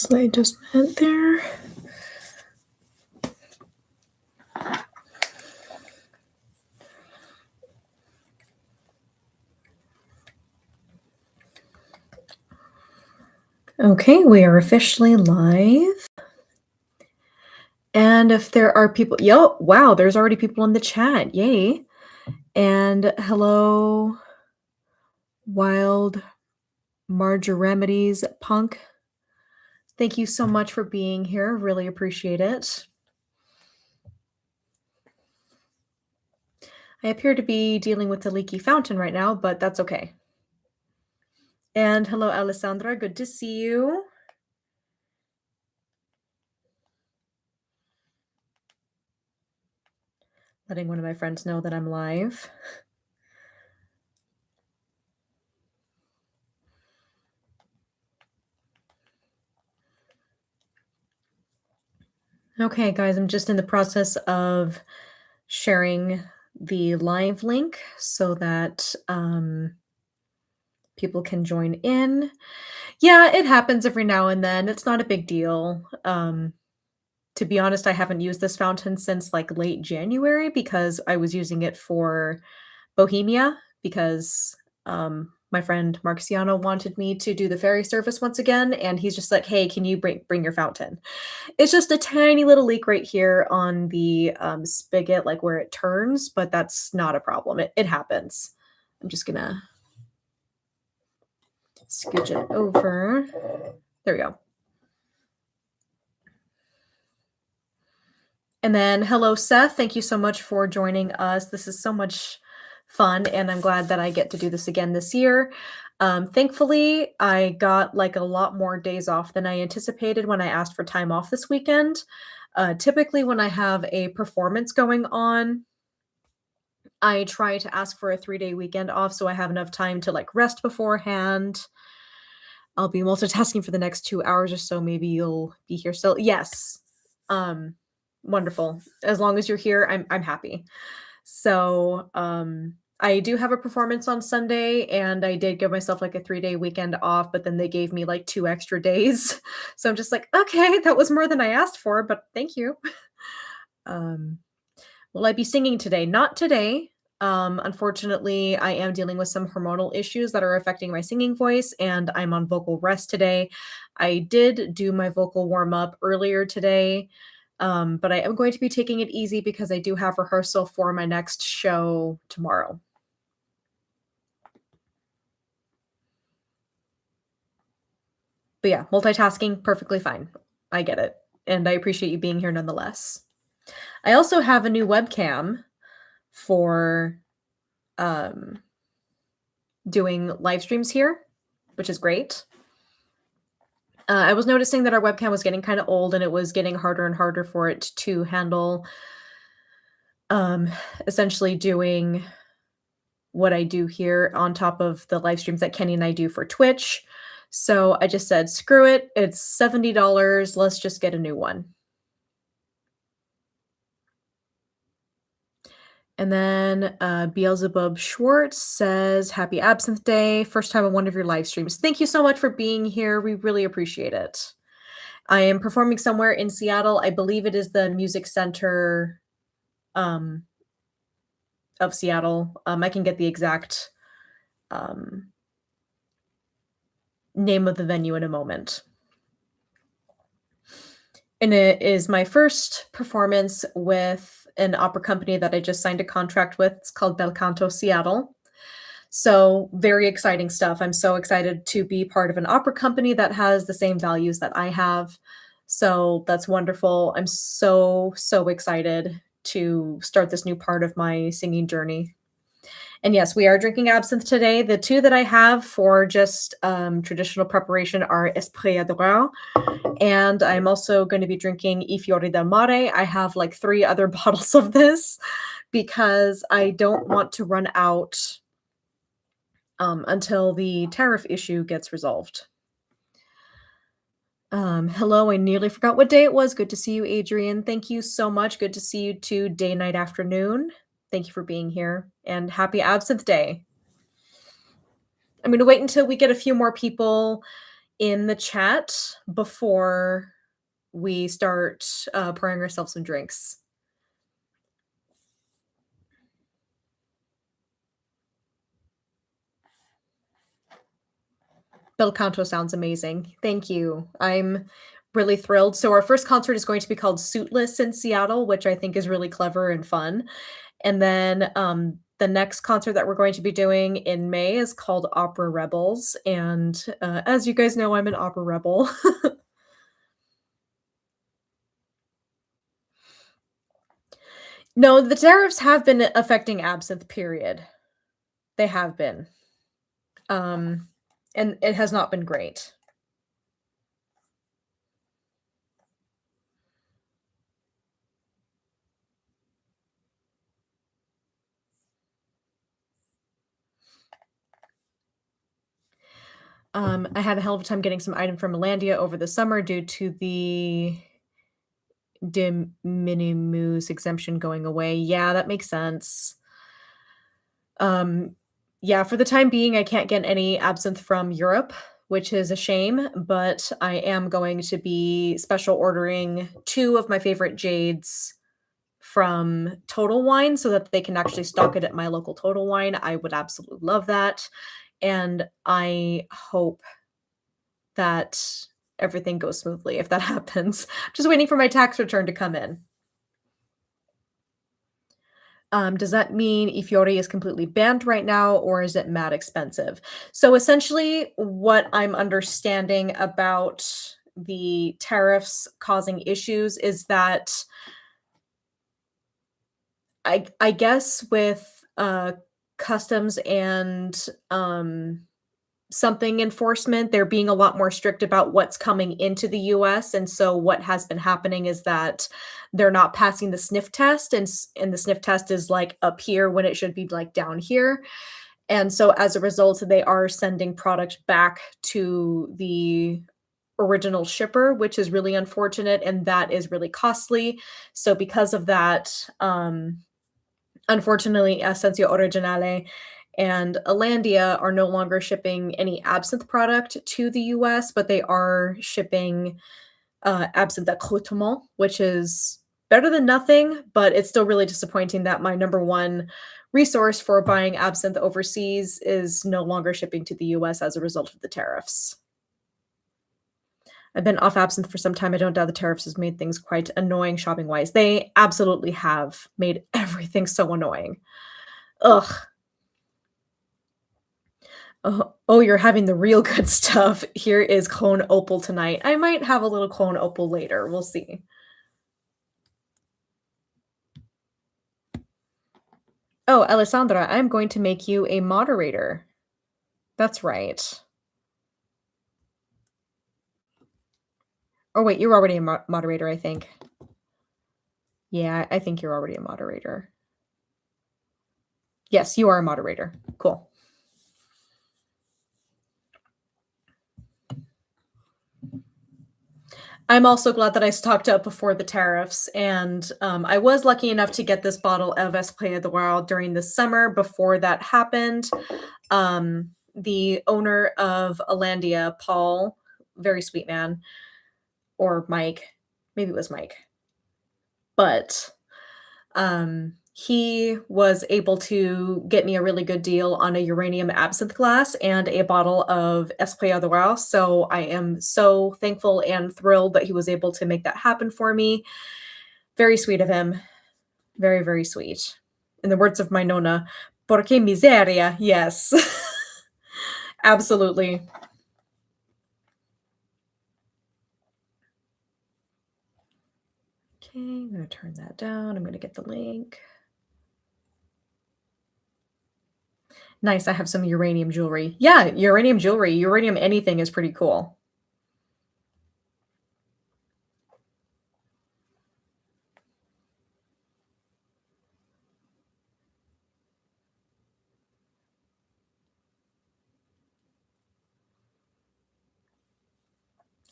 slight adjustment there. Okay, we are officially live. And if there are people, wow, there's already people in the chat. Yay. And hello, Wild Margaremedies Punk. Thank you so much for being here. Really appreciate it. I appear to be dealing with a leaky fountain right now, but that's okay. And hello, Alessandra. Good to see you. Letting one of my friends know that I'm live. Okay, guys, I'm just in the process of sharing the live link so that people can join in. Yeah, it happens every now and then. It's not a big deal. To be honest, I haven't used this fountain since like late January because I was using it for Bohemia because my friend Marciano wanted me to do the ferry service once again, and he's just like, "Hey, can you bring your fountain?" It's just a tiny little leak right here on the spigot, like where it turns, but that's not a problem. It happens. I'm just gonna scooch it over. There we go. And then, hello, Seth. Thank you so much for joining us. This is so much fun, and I'm glad that I get to do this again this year. Thankfully, I got like a lot more days off than I anticipated when I asked for time off this weekend. Typically, when I have a performance going on, I try to ask for a 3-day weekend off so I have enough time to like rest beforehand. I'll be multitasking for the next 2 hours or so. Maybe you'll be here still. Yes. Wonderful. As long as you're here, I'm happy. So, I do have a performance on Sunday, and I did give myself like a 3-day weekend off, but then they gave me like 2 extra days. So I'm just like, okay, that was more than I asked for, but thank you. Will I be singing today? Not today. Unfortunately, I am dealing with some hormonal issues that are affecting my singing voice, and I'm on vocal rest today. I did do my vocal warm up earlier today, but I am going to be taking it easy because I do have rehearsal for my next show tomorrow. But yeah, multitasking, perfectly fine. I get it. And I appreciate you being here nonetheless. I also have a new webcam for doing live streams here, which is great. I was noticing that our webcam was getting kind of old and it was getting harder and harder for it to handle essentially doing what I do here on top of the live streams that Kenny and I do for Twitch. So I just said, screw it. It's $70. Let's just get a new one. And then Beelzebub Schwartz says, Happy Absinthe Day. First time on one of your live streams. Thank you so much for being here. We really appreciate it. I am performing somewhere in Seattle. I believe it is the Music Center of Seattle. I can get the exact name of the venue in a moment. And it is my first performance with an opera company that I just signed a contract with. It's called Bel Canto Seattle. So very exciting stuff. I'm so excited to be part of an opera company that has the same values that I have. So that's wonderful. I'm so excited to start this new part of my singing journey. And yes, we are drinking absinthe today. The two that I have for just traditional preparation are Esprit Adorant, and I'm also going to be drinking I Fiori del Mare. I have like 3 other bottles of this because I don't want to run out until the tariff issue gets resolved. Hello, I nearly forgot what day it was. Good to see you, Adrian. Thank you so much. Good to see you too, day, night, afternoon. Thank you for being here, and happy Absinthe Day. I'm going to wait until we get a few more people in the chat before we start, pouring ourselves some drinks. Bel Canto sounds amazing. Thank you. I'm really thrilled. So our first concert is going to be called Suitless in Seattle, which I think is really clever and fun. And then, the next concert that we're going to be doing in May is called Opera Rebels, and, as you guys know, I'm an opera rebel. No, the tariffs have been affecting Absinthe, period. They have been. Um, and it has not been great. I had a hell of a time getting some item from Alandia over the summer due to the de minimis exemption going away. Yeah, that makes sense. Um, yeah, for the time being, I can't get any absinthe from Europe, which is a shame, but I am going to be special ordering 2 of my favorite jades from Total Wine so that they can actually stock it at my local Total Wine. I would absolutely love that, and I hope that everything goes smoothly if that happens. Just waiting for my tax return to come in. Does that mean Ifiori is completely banned right now, or is it mad expensive? So essentially, what I'm understanding about the tariffs causing issues is that I guess with customs and something enforcement, they're being a lot more strict about what's coming into the US, and so what has been happening is that they're not passing the sniff test, and the sniff test is, like, up here when it should be, like, down here, and so as a result, they are sending product back to the original shipper, which is really unfortunate, and that is really costly. So because of that, unfortunately, Essentia Originale and Alandia are no longer shipping any absinthe product to the US, but they are shipping absinthe accoutrement, which is better than nothing, but it's still really disappointing that my number one resource for buying absinthe overseas is no longer shipping to the US as a result of the tariffs. I've been off absinthe for some time. I don't doubt the tariffs has made things quite annoying shopping wise. They absolutely have made everything so annoying. Ugh. Oh, oh, you're having the real good stuff. Here is Clone Opal tonight. I might have a little Clone Opal later. We'll see. Oh, Alessandra, I'm going to make you a moderator. That's right. Oh, wait, you're already a moderator, I think. Yeah, I think you're already a moderator. Yes, you are a moderator. Cool. I'm also glad that I stocked up before the tariffs, and I was lucky enough to get this bottle of Esprit de Wild during the summer before that happened. The owner of Alandia, Paul, very sweet man, or Mike, maybe it was Mike, but he was able to get me a really good deal on a uranium absinthe glass and a bottle of Esprit de Wild. So I am so thankful and thrilled that he was able to make that happen for me. Very sweet of him. Very, very sweet. In the words of my Nona, porque miseria. Yes. Absolutely. Okay, I'm going to turn that down. I'm going to get the link. Nice, I have some uranium jewelry. Yeah, uranium jewelry, uranium anything is pretty cool.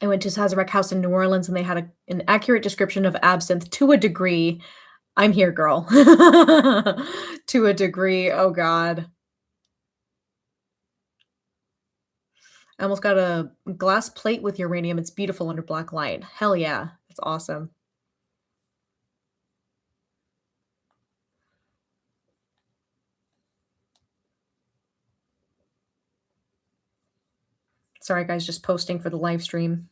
I went to Sazerac House in New Orleans, and they had an accurate description of absinthe to a degree. I'm here, girl. To a degree, oh god. I almost got a glass plate with uranium. It's beautiful under black light. Hell yeah. It's awesome. Sorry, guys, just posting for the live stream.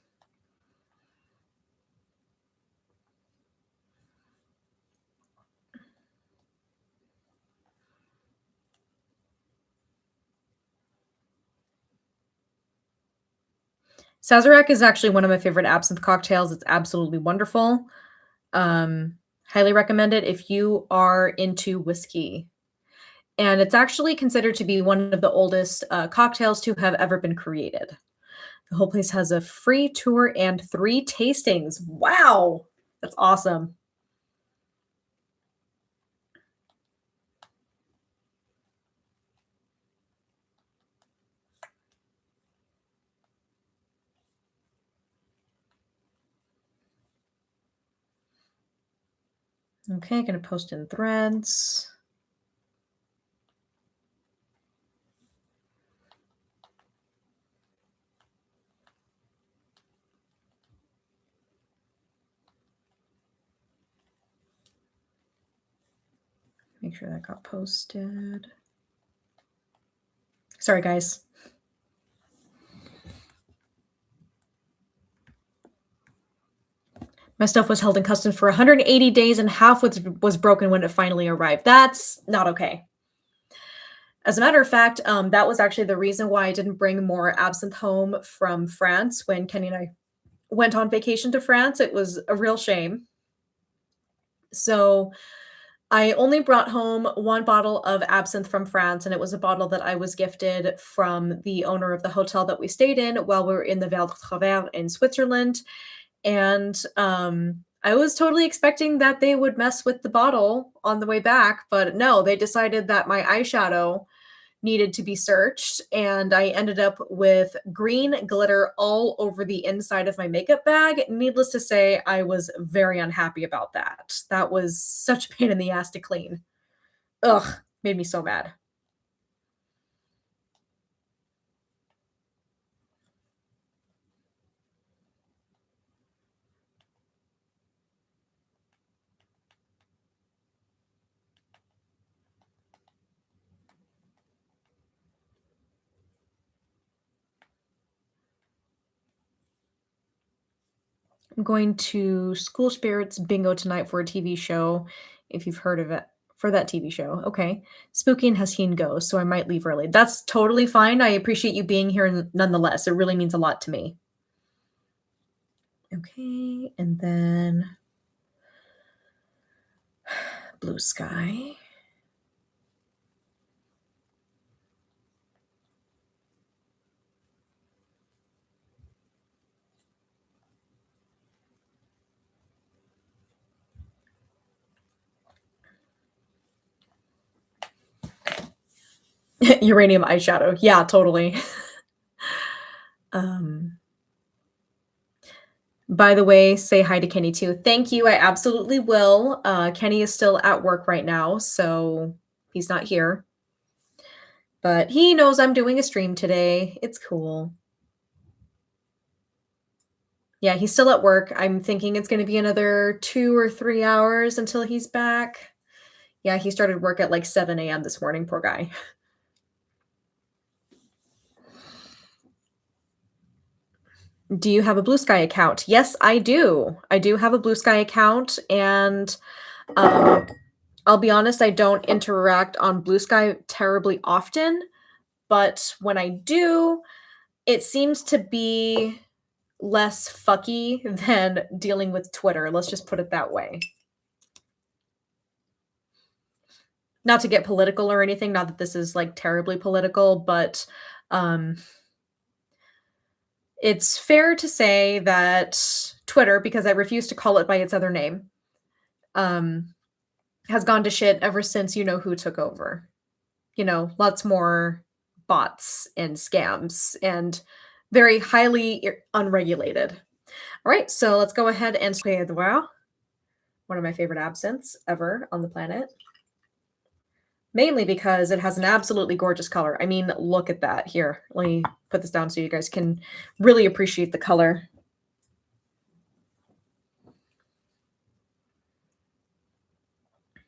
Sazerac is actually one of my favorite absinthe cocktails. It's absolutely wonderful. Highly recommend it if you are into whiskey. And it's actually considered to be one of the oldest cocktails to have ever been created. The whole place has a free tour and 3 tastings. Wow! That's awesome. Okay, gonna post in threads. Make sure that got posted. Sorry, guys. My stuff was held in customs for 180 days and half was broken when it finally arrived. That's not okay. As a matter of fact, that was actually the reason why I didn't bring more absinthe home from France when Kenny and I went on vacation to France. It was a real shame. So I only brought home 1 bottle of absinthe from France, and it was a bottle that I was gifted from the owner of the hotel that we stayed in while we were in the Val de Travers in Switzerland. And I was totally expecting that they would mess with the bottle on the way back, but no, they decided that my eyeshadow needed to be searched, and I ended up with green glitter all over the inside of my makeup bag. Needless to say, I was very unhappy about that. That was such a pain in the ass to clean. Ugh, made me so mad. I'm going to School Spirits Bingo tonight for a TV show, if you've heard of it. For that TV show. Okay. Spooky and Haseen goes, so I might leave early. That's totally fine. I appreciate you being here nonetheless. It really means a lot to me. Okay, and then blue sky. Uranium eyeshadow. Yeah, totally. Um, by the way, say hi to Kenny too. Thank you. I absolutely will. Kenny is still at work right now, so he's not here. But he knows I'm doing a stream today. It's cool. Yeah, he's still at work. I'm thinking it's going to be another 2 or 3 hours until he's back. Yeah, he started work at like 7 a.m. this morning, poor guy. Do you have a Blue Sky account? Yes, I do. I do have a Blue Sky account, and I'll be honest, I don't interact on Blue Sky terribly often, but when I do, it seems to be less fucky than dealing with Twitter. Let's just put it that way. Not to get political or anything, not that this is like terribly political, but it's fair to say that Twitter, because I refuse to call it by its other name, has gone to shit ever since you know who took over. You know, lots more bots and scams and very highly unregulated. All right, so let's go ahead and one of my favorite absinthes ever on the planet. mainly because it has an absolutely gorgeous color. I mean, look at that. Here, let me put this down so you guys can really appreciate the color.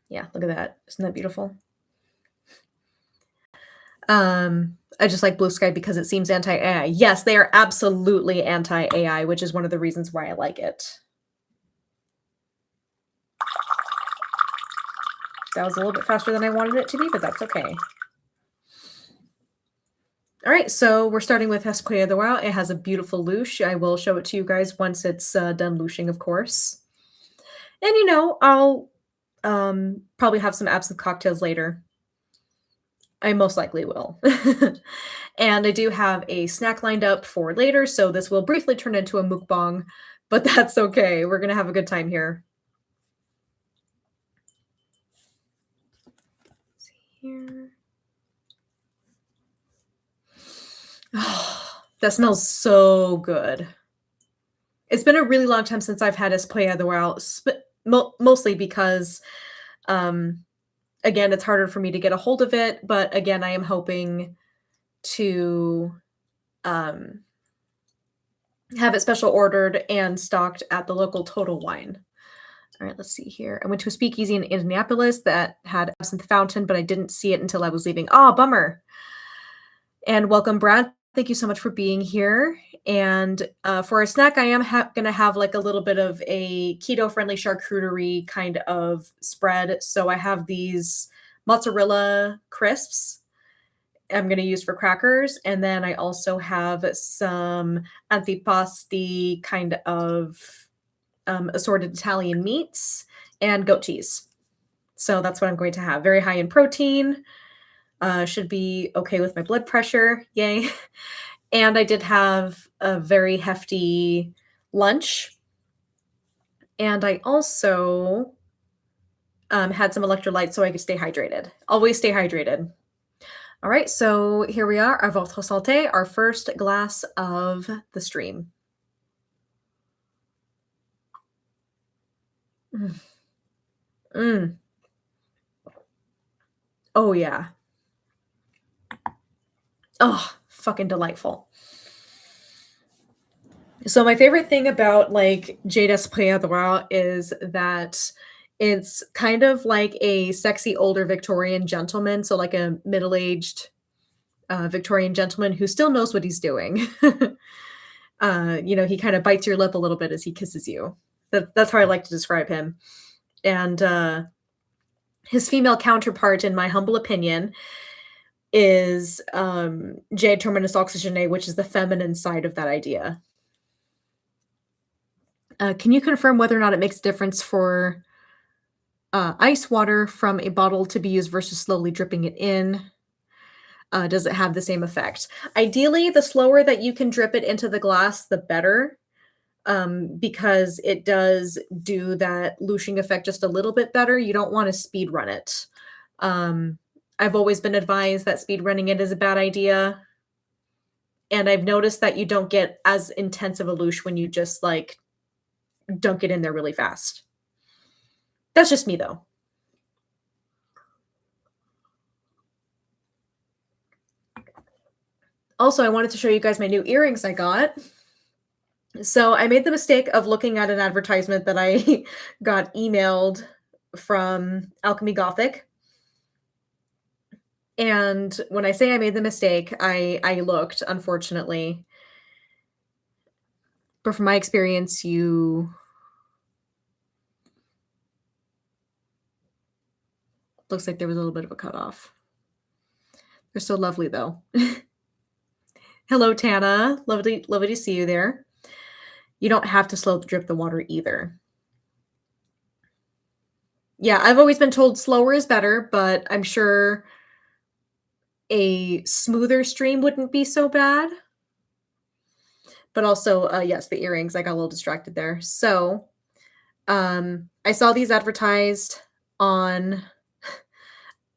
Yeah, look at that. Isn't that beautiful? I just like Blue Sky because it seems anti-AI. Yes, they are absolutely anti-AI, which is one of the reasons why I like it. That was a little bit faster than I wanted it to be, but that's okay. All right, so we're starting with Esquire de Wow. It has a beautiful louche. I will show it to you guys once it's done louching, of course. And I'll probably have some absinthe cocktails later. I most likely will. And I do have a snack lined up for later, so this will briefly turn into a mukbang, but that's okay. We're gonna have a good time here. Let's see here. Oh, that smells so good. It's been a really long time since I've had Esquire de Wow, mostly because, um, again, it's harder for me to get a hold of it, but again, I am hoping to, um, have it special ordered and stocked at the local Total Wine. All right, let's see here. I went to a speakeasy in Indianapolis that had absinthe fountain, but I didn't see it until I was leaving. Oh, bummer. And welcome, Brad. Thank you so much for being here. And for a snack, I am going to have like a little bit of a keto-friendly charcuterie kind of spread. So I have these mozzarella crisps I'm going to use for crackers. And then I also have some antipasti kind of assorted Italian meats and goat cheese. So that's what I'm going to have. Very high in protein. Should be okay with my blood pressure. Yay. And I did have a very hefty lunch. And I also had some electrolytes so I could stay hydrated. Always stay hydrated. All right, so here we are, à votre santé, our first glass of the stream. Mm. Mm. Oh, yeah. Oh, fucking delightful. So my favorite thing about like Jade Esprit Droit is that it's kind of like a sexy older Victorian gentleman, so like a middle-aged Victorian gentleman who still knows what he's doing. He kind of bites your lip a little bit as he kisses you. That's how I like to describe him. And his female counterpart, in my humble opinion, is Jade Terminus Oxygene, which is the feminine side of that idea. Can you confirm whether or not it makes a difference for ice water from a bottle to be used versus slowly dripping it in? Does it have the same effect? Ideally, the slower that you can drip it into the glass, the better, because it does do that louching effect just a little bit better. You don't want to speed run it. I've always been advised that speed running it is a bad idea. And I've noticed that you don't get as intense of a louche when you just like dunk it in there really fast. That's just me though. Also, I wanted to show you guys my new earrings I got. So I made the mistake of looking at an advertisement that I got emailed from Alchemy Gothic. And when I say I made the mistake, I looked, unfortunately. But from my experience, looks like there was a little bit of a cutoff. They're so lovely though. Hello, Tana. Lovely to see you there. You don't have to slow drip the water either. Yeah, I've always been told slower is better, but I'm sure a smoother stream wouldn't be so bad. But also, yes, the earrings, I got a little distracted there. So, I saw these advertised on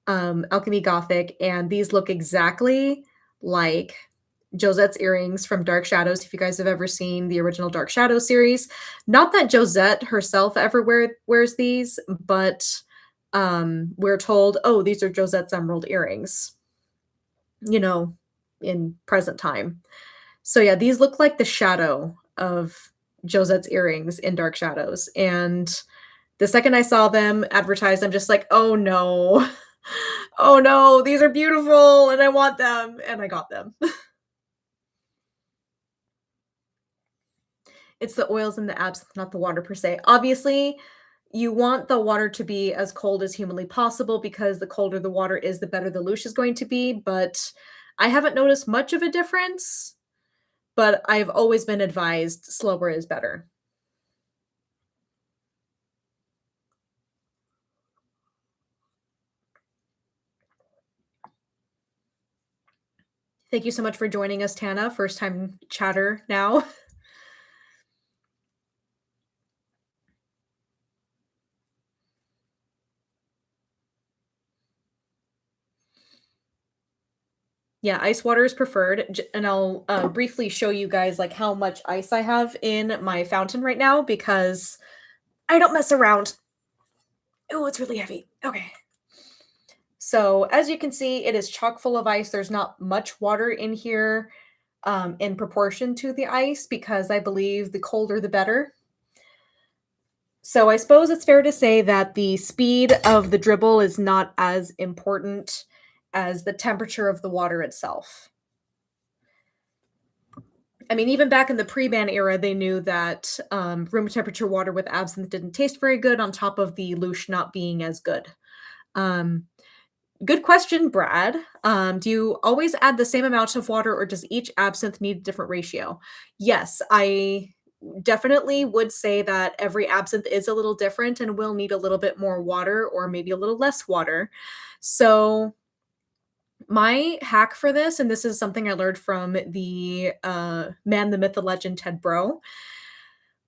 Alchemy Gothic, and these look exactly like Josette's earrings from Dark Shadows, if you guys have ever seen the original Dark Shadows series. Not that Josette herself ever wears these, but we're told, "Oh, these are Josette's emerald earrings," you know, in present time. So yeah, these look like the shadow of Josette's earrings in Dark Shadows, and the second I saw them advertised, I'm just like, "Oh no. Oh no, these are beautiful and I want them," and I got them. It's the oils in the absinthe, not the water per se. Obviously, you want the water to be as cold as humanly possible because the colder the water is, the better the louche is going to be, but I haven't noticed much of a difference, but I've always been advised slower is better. Thank you so much for joining us, Tana. First time chatter now. Yeah, ice water is preferred, and I'll briefly show you guys like how much ice I have in my fountain right now because I don't mess around. Oh, it's really heavy. Okay. So as you can see, it is chock full of ice. There's not much water in here in proportion to the ice because I believe the colder the better. So I suppose it's fair to say that the speed of the dribble is not as important as the temperature of the water itself. I mean, even back in the pre-ban era, they knew that room temperature water with absinthe didn't taste very good, on top of the louche not being as good. Um, Good question, Brad. Do you always add the same amount of water, or does each absinthe need a different ratio? Yes, I definitely would say that every absinthe is a little different and will need a little bit more water or maybe a little less water. So, my hack for this, and this is something I learned from the man, the myth, the legend, Ted Bro.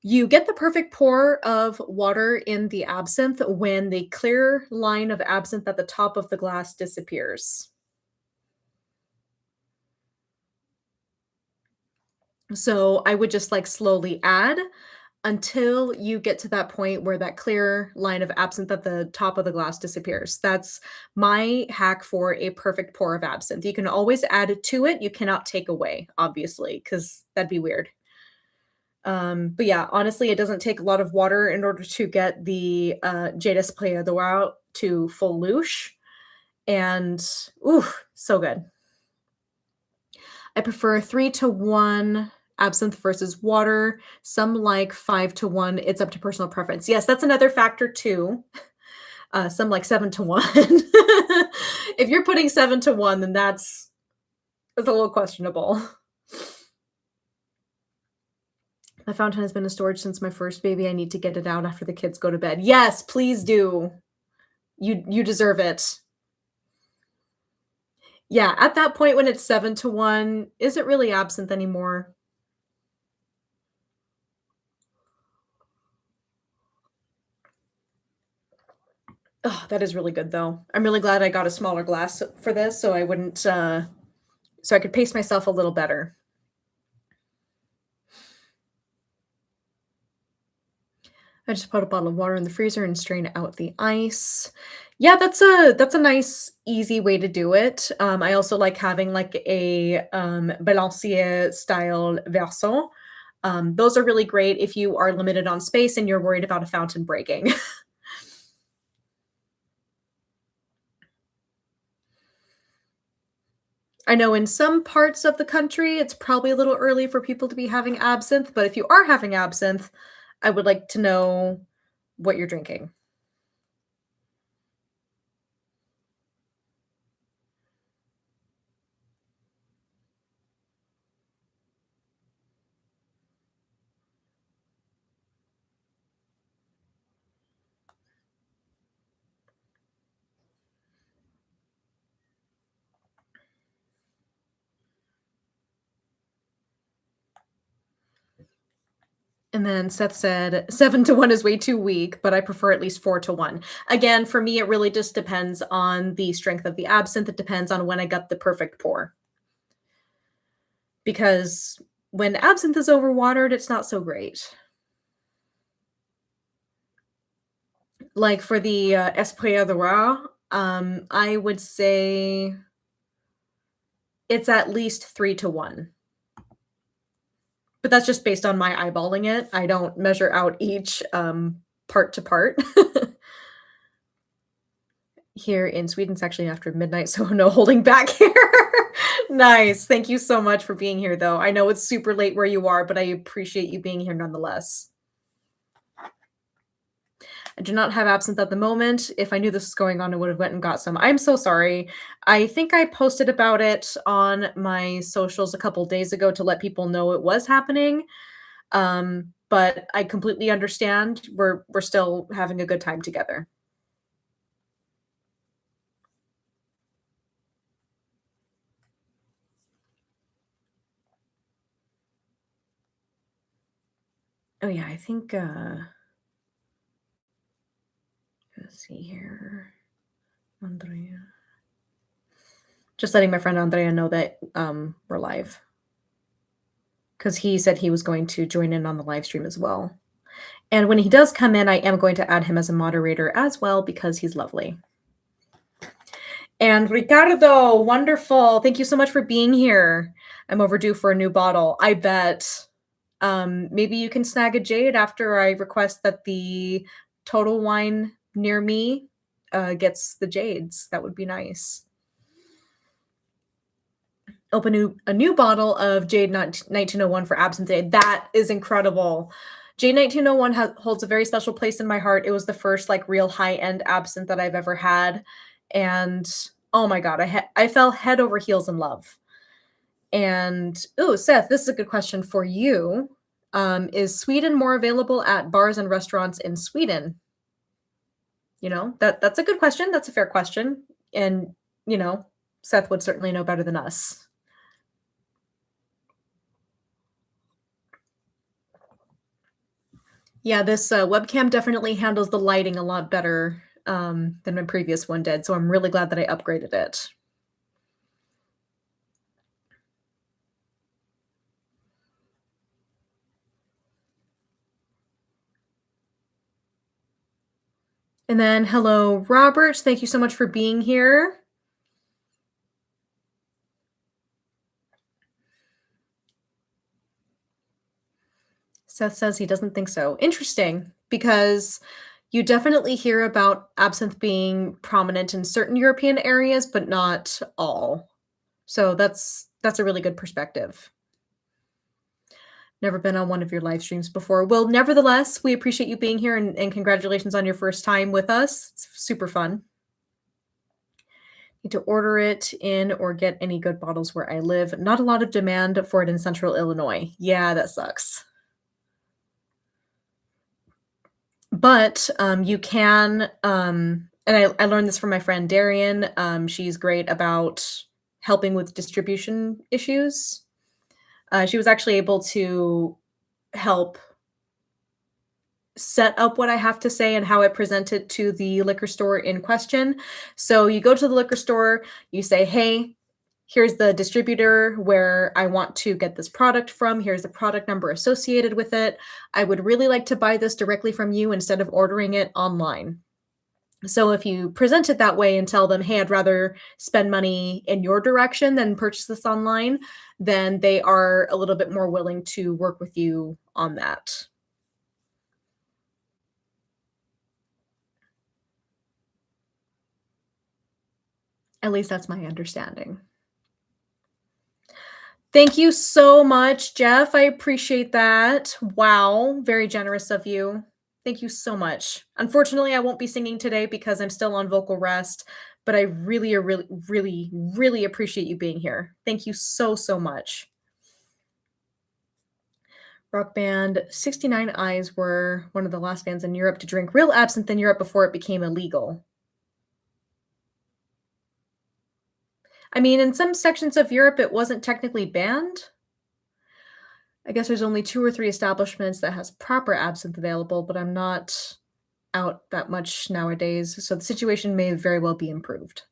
You get the perfect pour of water in the absinthe when the clear line of absinthe at the top of the glass disappears. So I would just like slowly add until you get to that point where that clear line of absinthe at the top of the glass disappears. That's my hack for a perfect pour of absinthe. You can always add to it. You cannot take away, obviously, because that'd be weird. But yeah, honestly, it doesn't take a lot of water in order to get the Jade Esprit out to full louche. And ooh, so good. I prefer 3-to-1 absinthe versus water. Some like 5-to-1. It's up to personal preference. Yes, that's another factor too. Some like 7-to-1. If you're putting 7-to-1, then that's a little questionable. My fountain has been in storage since my first baby. I need to get it out after the kids go to bed. Yes, please do. You deserve it. Yeah, at that point when it's 7-to-1, is it really absinthe anymore? Oh, that is really good though. I'm really glad I got a smaller glass for this so I wouldn't so I could pace myself a little better. I just put a bottle of water in the freezer and strain out the ice. Yeah, that's a nice easy way to do it. I also like having like a balancier style verso. Those are really great if you are limited on space and you're worried about a fountain breaking. I know in some parts of the country, it's probably a little early for people to be having absinthe, but if you are having absinthe, I would like to know what you're drinking. And then Seth said 7-to-1 is way too weak, but I prefer at least 4-to-1. Again, for me, it really just depends on the strength of the absinthe. It depends on when I got the perfect pour. Because when absinthe is overwatered, it's not so great. Like for the Esprit de Roi, I would say it's at least 3 to 1. But that's just based on my eyeballing it. I don't measure out each part to part. Here in Sweden, it's actually after midnight, so no holding back here. Nice. Thank you so much for being here, though. I know it's super late where you are, but I appreciate you being here nonetheless. I do not have absinthe at the moment. If I knew this was going on, I would have went and got some. I'm so sorry. I think I posted about it on my socials a couple days ago to let people know it was happening. But I completely understand. We're still having a good time together. Oh yeah, I think let's see here. Andrea. Just letting my friend Andrea know that we're live. Because he said he was going to join in on the live stream as well. And when he does come in, I am going to add him as a moderator as well because he's lovely. And Ricardo, wonderful. Thank you so much for being here. I'm overdue for a new bottle. I bet. Maybe you can snag a jade after I request that the Total Wine near me gets the jades. That would be nice. Open a new bottle of Jade 1901 for Absinthe. That is incredible. Jade 1901 holds a very special place in my heart. It was the first like real high-end absinthe that I've ever had. And oh my God, I fell head over heels in love. And oh, Seth, this is a good question for you. Is Sweden more available at bars and restaurants in Sweden? You know, that's a good question. That's a fair question. And, you know, Seth would certainly know better than us. Yeah, this webcam definitely handles the lighting a lot better than my previous one did, so I'm really glad that I upgraded it. And then, hello, Robert. Thank you so much for being here. Seth says he doesn't think so. Interesting, because you definitely hear about absinthe being prominent in certain European areas, but not all. So that's a really good perspective. Never been on one of your live streams before. Well, nevertheless, we appreciate you being here and congratulations on your first time with us. It's super fun. Need to order it in or get any good bottles where I live. Not a lot of demand for it in central Illinois. Yeah, that sucks. But you can, and I learned this from my friend Darian. She's great about helping with distribution issues. She was actually able to help set up what I have to say and how I present it to the liquor store in question. So you go to the liquor store, you say, hey, here's the distributor where I want to get this product from. Here's the product number associated with it. I would really like to buy this directly from you instead of ordering it online. So if you present it that way and tell them, hey, I'd rather spend money in your direction than purchase this online, then they are a little bit more willing to work with you on that. At least that's my understanding. Thank you so much, Jeff. I appreciate that. Wow, very generous of you. Thank you so much. Unfortunately, I won't be singing today because I'm still on vocal rest, but I really, really, really, really appreciate you being here. Thank you so, so much. Rock band 69 Eyes were one of the last bands in Europe to drink real absinthe in Europe before it became illegal. I mean, in some sections of Europe, it wasn't technically banned. I guess there's only 2 or 3 establishments that has proper absinthe available, but I'm not out that much nowadays, so the situation may very well be improved.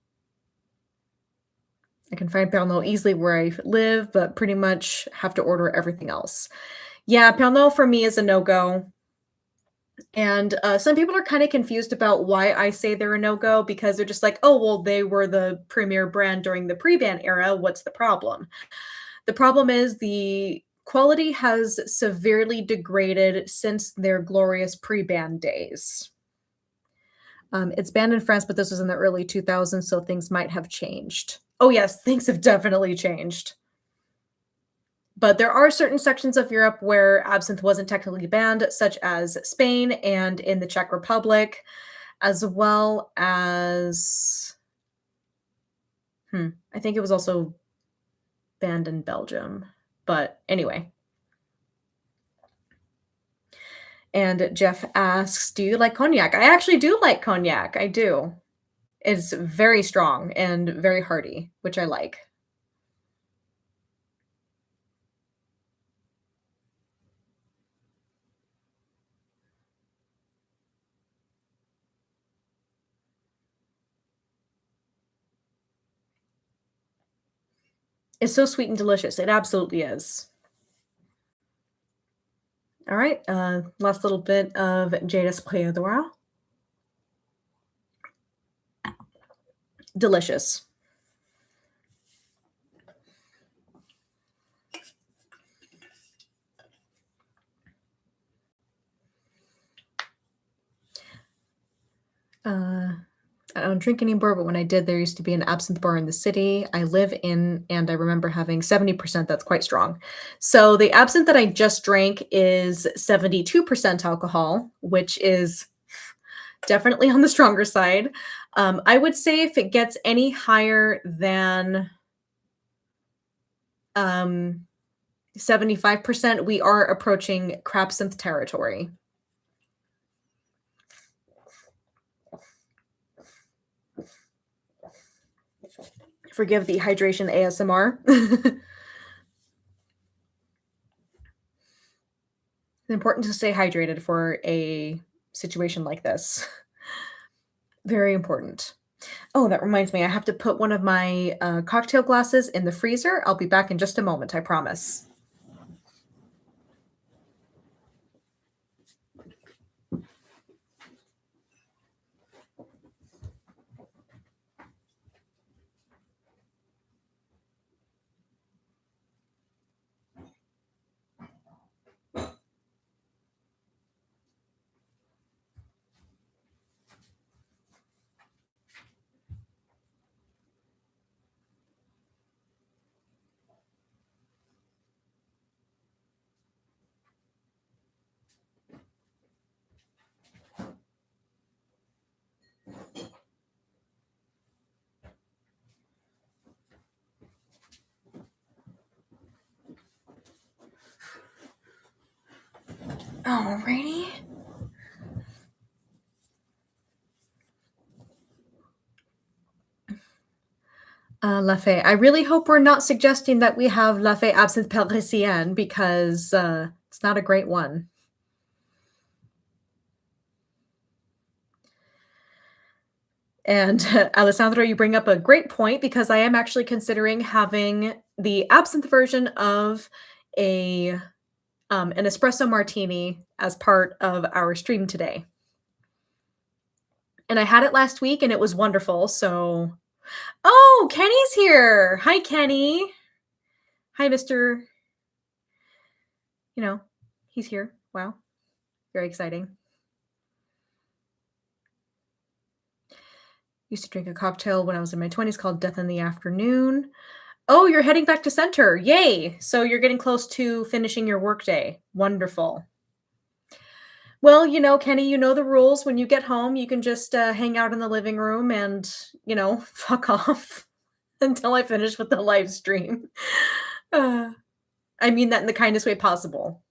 I can find Pernod easily where I live, but pretty much have to order everything else. Yeah, Pernod for me is a no-go. And some people are kind of confused about why I say they're a no-go because they're just like, oh, well, they were the premier brand during the pre-ban era. What's the problem? The problem is the quality has severely degraded since their glorious pre-ban days. It's banned in France, but this was in the early 2000s, so things might have changed. Oh, yes, things have definitely changed. But there are certain sections of Europe where absinthe wasn't technically banned, such as Spain and in the Czech Republic, as well as I think it was also banned in Belgium. But anyway. And Jeff asks, "Do you like cognac?" I actually do like cognac. I do. It's very strong and very hearty, which I like. It's so sweet and delicious. It absolutely is. All right, last little bit of Jade Esprit Droit. Delicious. Uh, I don't drink anymore, but when I did, there used to be an absinthe bar in the city I live in, and I remember having 70%. That's quite strong. So the absinthe that I just drank is 72% alcohol, which is definitely on the stronger side. I would say if it gets any higher than 75%, we are approaching crabsinthe territory. Forgive the hydration ASMR. It's important to stay hydrated for a situation like this. Very important. Oh, that reminds me, I have to put one of my cocktail glasses in the freezer. I'll be back in just a moment, I promise. Alrighty. Lafay. I really hope we're not suggesting that we have Lafay Absinthe Parisienne because it's not a great one. And Alessandro, you bring up a great point because I am actually considering having the absinthe version of a an espresso martini as part of our stream today. And I had it last week and it was wonderful. So, oh, Kenny's here. Hi, Kenny. Hi, Mr. You know, he's here. Wow. Very exciting. Used to drink a cocktail when I was in my 20s called Death in the Afternoon. Oh, you're heading back to center. Yay. So you're getting close to finishing your workday. Wonderful. Well, Kenny, you know the rules. When you get home, you can just hang out in the living room and, fuck off until I finish with the live stream. Uh, I mean that in the kindest way possible.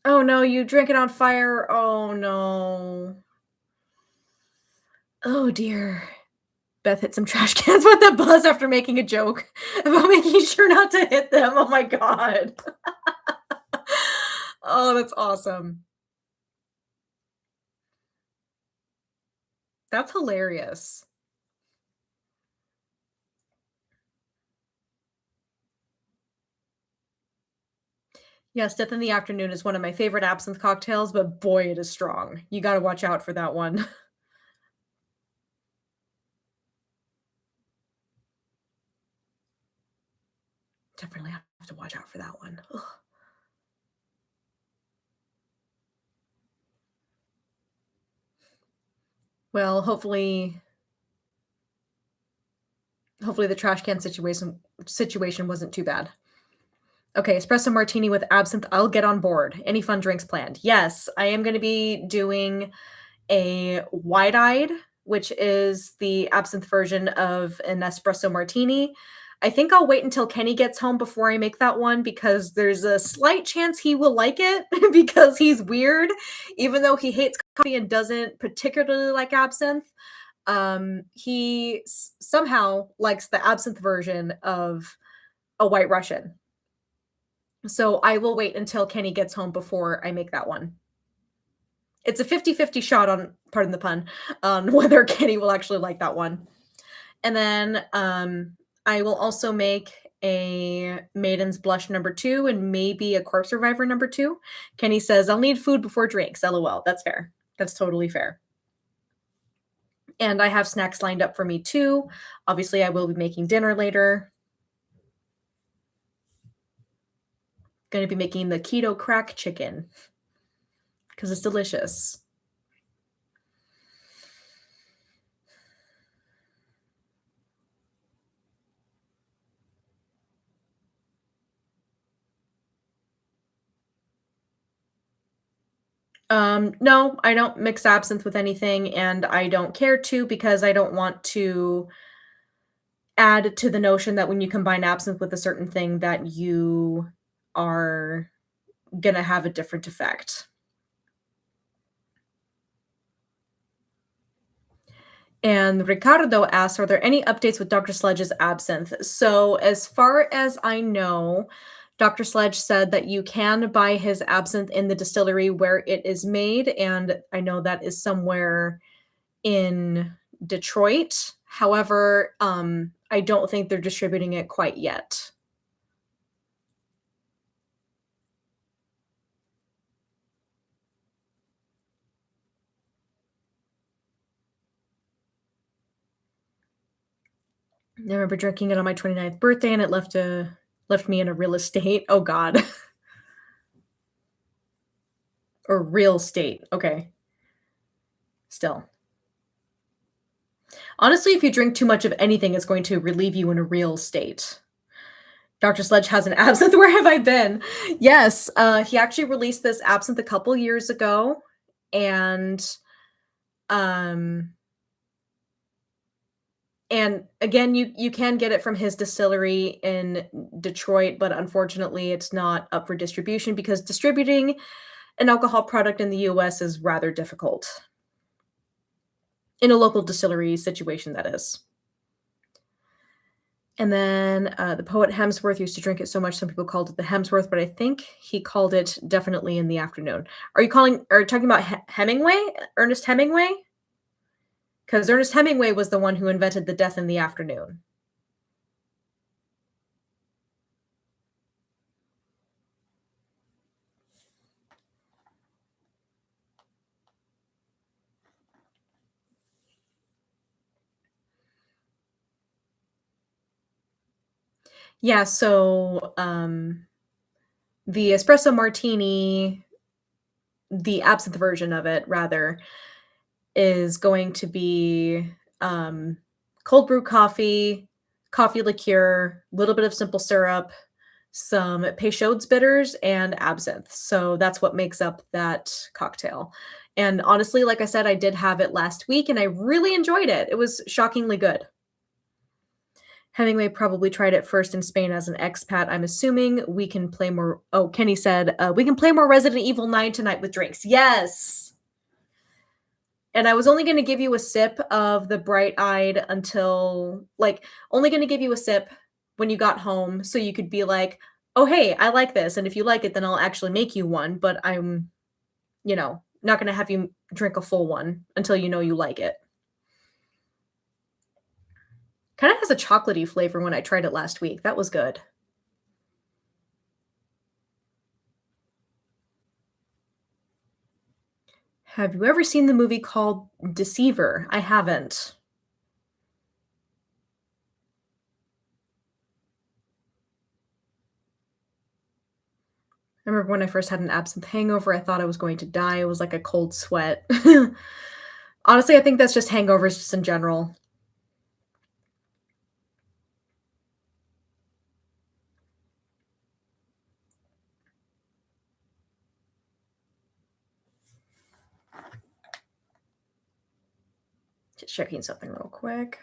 Oh no, you drank it on fire. Oh no. Oh dear. Beth hit some trash cans with a buzz after making a joke about making sure not to hit them. Oh my god. Oh, that's awesome. That's hilarious. Yes, Death in the Afternoon is one of my favorite absinthe cocktails, but boy, it is strong. You gotta watch out for that one. Definitely have to watch out for that one. Ugh. Well, hopefully the trash can situation wasn't too bad. Okay, espresso martini with absinthe, I'll get on board. Any fun drinks planned? Yes, I am gonna be doing a wide-eyed, which is the absinthe version of an espresso martini. I think I'll wait until Kenny gets home before I make that one because there's a slight chance he will like it because he's weird, even though he hates coffee and doesn't particularly like absinthe. He somehow likes the absinthe version of a White Russian. So I will wait until Kenny gets home before I make that one. It's a 50-50 shot on, pardon the pun, on whether Kenny will actually like that one. And then I will also make a Maiden's Blush number 2 and maybe a Corpse Reviver number 2. Kenny says, I'll need food before drinks. LOL. That's fair. That's totally fair. And I have snacks lined up for me too. Obviously, I will be making dinner later. Going to be making the keto crack chicken because it's delicious. No, I don't mix absinthe with anything, and I don't care to because I don't want to add to the notion that when you combine absinthe with a certain thing that you are gonna have a different effect. And Ricardo asks, "Are there any updates with Dr. Sledge's absinthe?" So, as far as I know, Dr. Sledge said that you can buy his absinthe in the distillery where it is made, and I know that is somewhere in Detroit. However, I don't think they're distributing it quite yet. I remember drinking it on my 29th birthday, and it left me in a real estate. Oh god. Or real state. Okay. Still. Honestly, if you drink too much of anything, it's going to relieve you in a real state. Dr. Sledge has an absinthe. Where have I been? Yes, he actually released this absinthe a couple years ago, and um, and again, you can get it from his distillery in Detroit, but unfortunately, it's not up for distribution because distributing an alcohol product in the US is rather difficult. In a local distillery situation, that is. And then, the poet Hemsworth used to drink it so much, some people called it the Hemsworth, but I think he called it definitely in the afternoon. Are you talking about Hemingway? Ernest Hemingway? Because Ernest Hemingway was the one who invented the death in the afternoon. Yeah, so, the espresso martini, the absinthe version of it rather, is going to be, cold brew coffee, coffee liqueur, little bit of simple syrup, some Peychaud's bitters, and absinthe. So that's what makes up that cocktail. And honestly, like I said, I did have it last week and I really enjoyed it. It was shockingly good. Hemingway probably tried it first in Spain as an expat. I'm assuming we can play more. Oh, Kenny said, we can play more Resident Evil 9 tonight with drinks. Yes. And I was only going to give you a sip of the bright eyed until, like, only going to give you a sip when you got home so you could be like, oh, hey, I like this. And if you like it, then I'll actually make you one. But I'm, not going to have you drink a full one until you know you like it. Kind of has a chocolatey flavor when I tried it last week. That was good. Have you ever seen the movie called Deceiver? I haven't. I remember when I first had an absinthe hangover, I thought I was going to die. It was like a cold sweat. Honestly, I think that's just hangovers just in general. Just checking something real quick.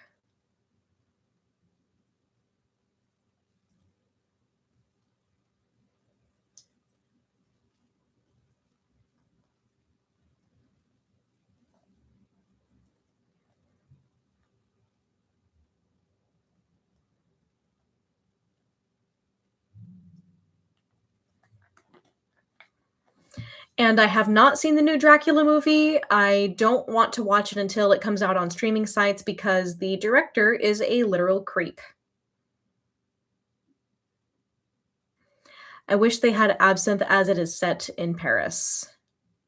And I have not seen the new Dracula movie. I don't want to watch it until it comes out on streaming sites because the director is a literal creep. I wish they had absinthe as it is set in Paris.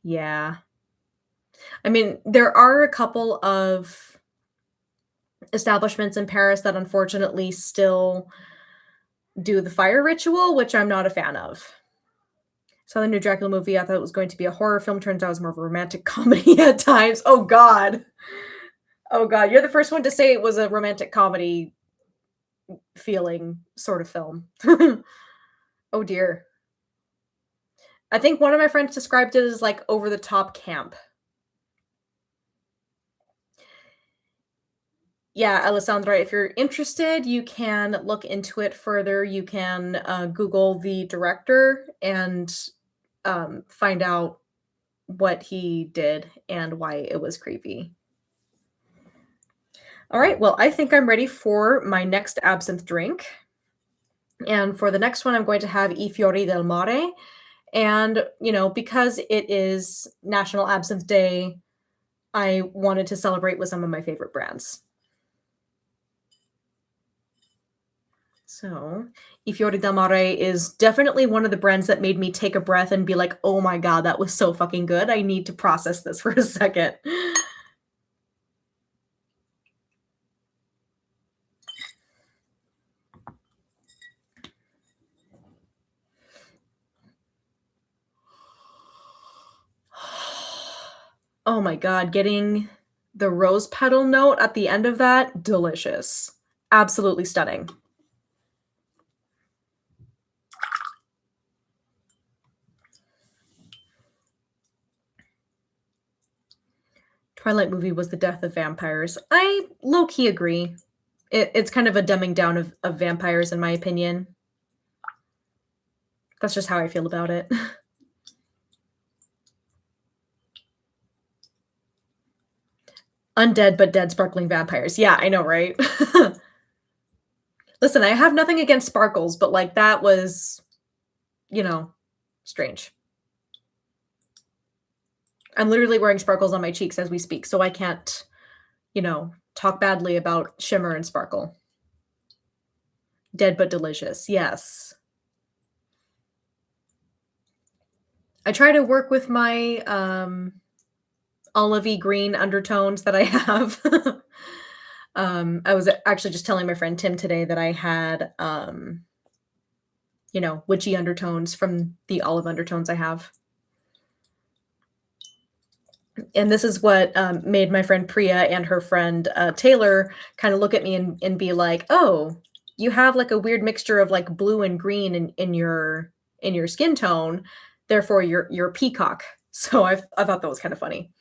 Yeah. I mean, there are a couple of establishments in Paris that unfortunately still do the fire ritual, which I'm not a fan of. Saw the new Dracula movie. I thought it was going to be a horror film. Turns out it was more of a romantic comedy at times. Oh God. Oh God. You're the first one to say it was a romantic comedy feeling sort of film. Oh dear. I think one of my friends described it as like over the top camp. Yeah, Alessandra, if you're interested, you can look into it further. You can Google the director and find out what he did and why it was creepy. All right, well, I think I'm ready for my next absinthe drink. And for the next one, I'm going to have I Fiori del Mare. And, because it is National Absinthe Day, I wanted to celebrate with some of my favorite brands. So, I Fiori del Mare is definitely one of the brands that made me take a breath and be like, "Oh my god, that was so fucking good. I need to process this for a second." Oh my god, getting the rose petal note at the end of that, delicious. Absolutely stunning. Twilight movie was the death of vampires. I low key agree. It's kind of a dumbing down of vampires, in my opinion. That's just how I feel about it. Undead but dead sparkling vampires. Yeah, I know, right? Listen, I have nothing against sparkles, but like that was, you know, strange. I'm literally wearing sparkles on my cheeks as we speak, so I can't, talk badly about shimmer and sparkle. Dead but delicious. Yes. I try to work with my olivey green undertones that I have. I was actually just telling my friend Tim today that I had witchy undertones from the olive undertones I have. And this is what made my friend Priya and her friend Taylor kind of look at me and be like, "Oh, you have like a weird mixture of like blue and green in your skin tone, therefore you're a peacock." So I thought that was kind of funny.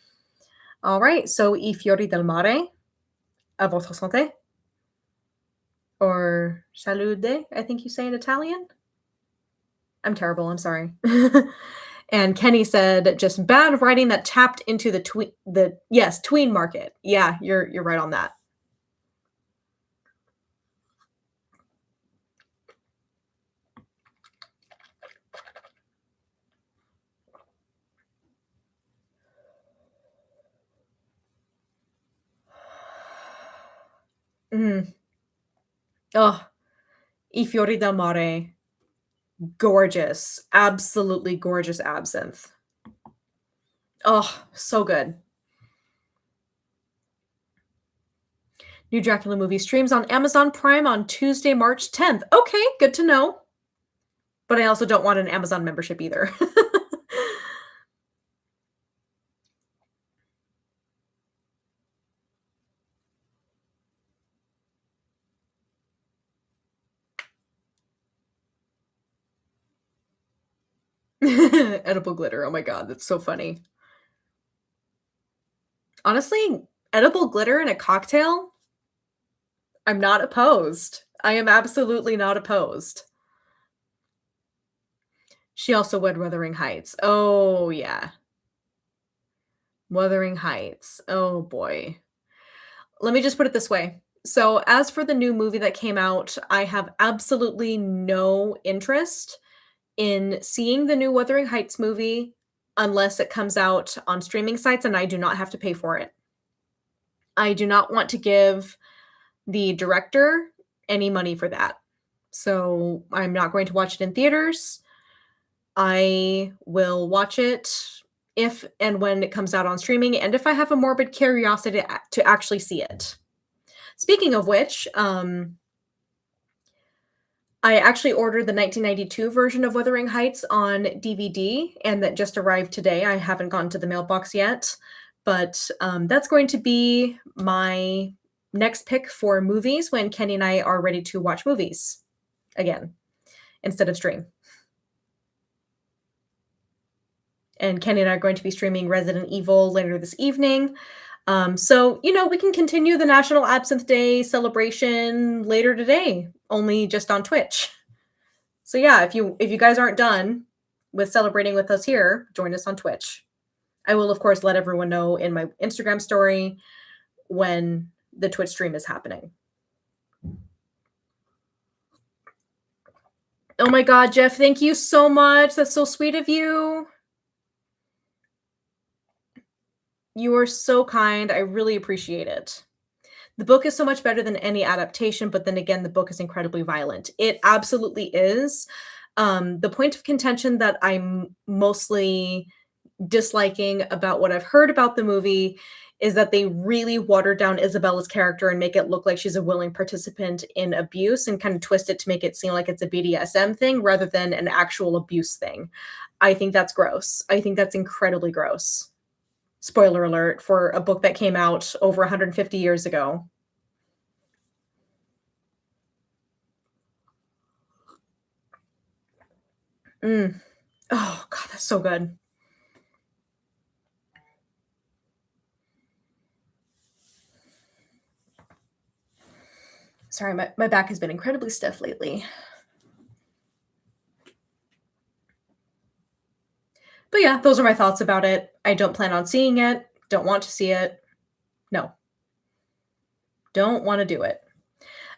All right, so I fiori del mare, a votre santé, or salute, I think you say in Italian. I'm terrible. I'm sorry. And Kenny said, "Just bad writing that tapped into the tween market." Yeah, you're right on that. Mm. Oh, I fiori del mare, gorgeous, absolutely gorgeous absinthe. Oh, so good. New Dracula movie streams on Amazon Prime on Tuesday, March 10th. Okay, good to know. But I also don't want an Amazon membership either. Edible glitter. Oh my god, that's so funny. Honestly, edible glitter in a cocktail, I'm not opposed. I am absolutely not opposed. She also read Wuthering Heights. Oh, yeah. Wuthering Heights. Oh, boy. Let me just put it this way. So, as for the new movie that came out, I have absolutely no interest in seeing the new Wuthering Heights movie unless it comes out on streaming sites and I do not have to pay for it. I do not want to give the director any money for that. So, I'm not going to watch it in theaters. I will watch it if and when it comes out on streaming, and if I have a morbid curiosity to actually see it. Speaking of which, I actually ordered the 1992 version of Wuthering Heights on DVD, and that just arrived today. I haven't gone to the mailbox yet, but that's going to be my next pick for movies when Kenny and I are ready to watch movies again instead of stream. And Kenny and I are going to be streaming Resident Evil later this evening. So, we can continue the National Absinthe Day celebration later today, only just on Twitch. So yeah, if you guys aren't done with celebrating with us here, join us on Twitch. I will of course let everyone know in my Instagram story when the Twitch stream is happening. Oh my god, Jeff, thank you so much. That's so sweet of you. You are so kind. I really appreciate it. The book is so much better than any adaptation, but then again, the book is incredibly violent. It absolutely is. The point of contention that I'm mostly disliking about what I've heard about the movie is that they really watered down Isabella's character and make it look like she's a willing participant in abuse and kind of twist it to make it seem like it's a BDSM thing rather than an actual abuse thing. I think that's gross. I think that's incredibly gross. Spoiler alert for a book that came out over 150 years ago. Mm. Oh god, that's so good. Sorry, my back has been incredibly stiff lately. But yeah, those are my thoughts about it. I don't plan on seeing it, don't want to see it. No, don't wanna do it.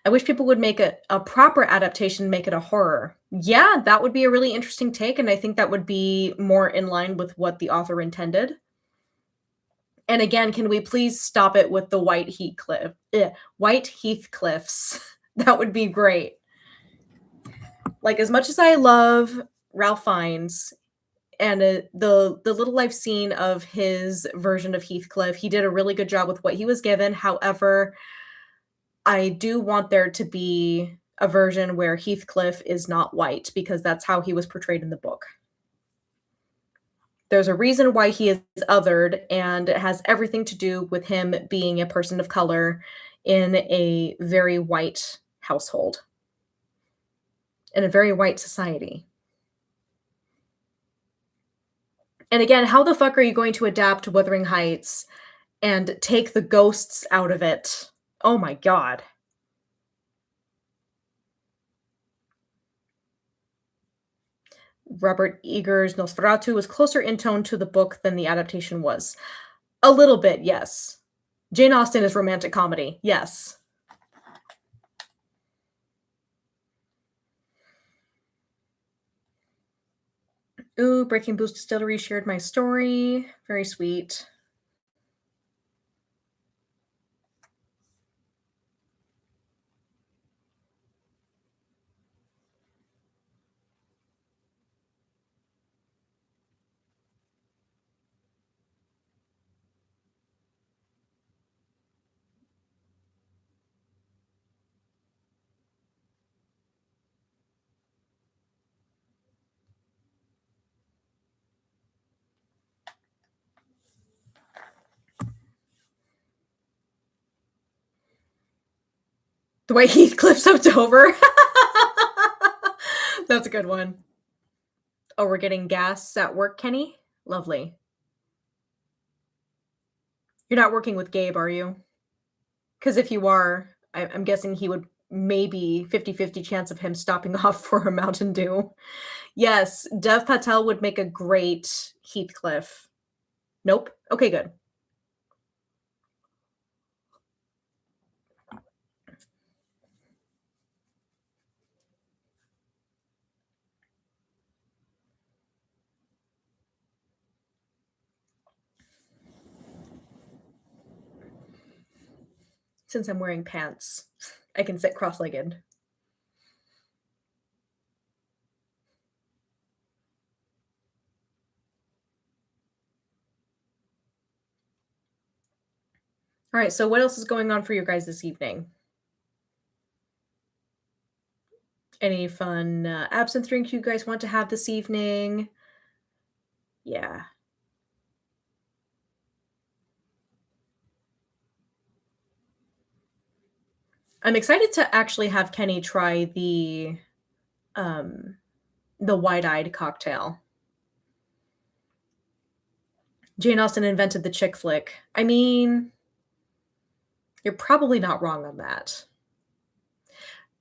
I wish people would make a proper adaptation, make it a horror. Yeah, that would be a really interesting take, and I think that would be more in line with what the author intended. And again, can we please stop it with the White Heathcliffs? That would be great. Like, as much as I love Ralph Fiennes and, the little I've seen of his version of Heathcliff, he did a really good job with what he was given. However, I do want there to be a version where Heathcliff is not white because that's how he was portrayed in the book. There's a reason why he is othered, and it has everything to do with him being a person of color in a very white household, in a very white society. And again, how the fuck are you going to adapt Wuthering Heights and take the ghosts out of it? Oh my god. Robert Eager's Nosferatu was closer in tone to the book than the adaptation was. A little bit, yes. Jane Austen is romantic comedy, yes. Ooh, Breaking Boost Distillery shared my story. Very sweet. The way Heathcliff's of Dover. That's a good one. Oh, we're getting gas at work, Kenny? Lovely. You're not working with Gabe, are you? Because if you are, I'm guessing he would maybe 50-50 chance of him stopping off for a Mountain Dew. Yes, Dev Patel would make a great Heathcliff. Nope. Okay, good. Since I'm wearing pants, I can sit cross-legged. All right, so what else is going on for you guys this evening? Any fun absinthe drinks you guys want to have this evening? Yeah. I'm excited to actually have Kenny try um the wide-eyed cocktail. Jane Austen invented the chick flick. I mean, you're probably not wrong on that.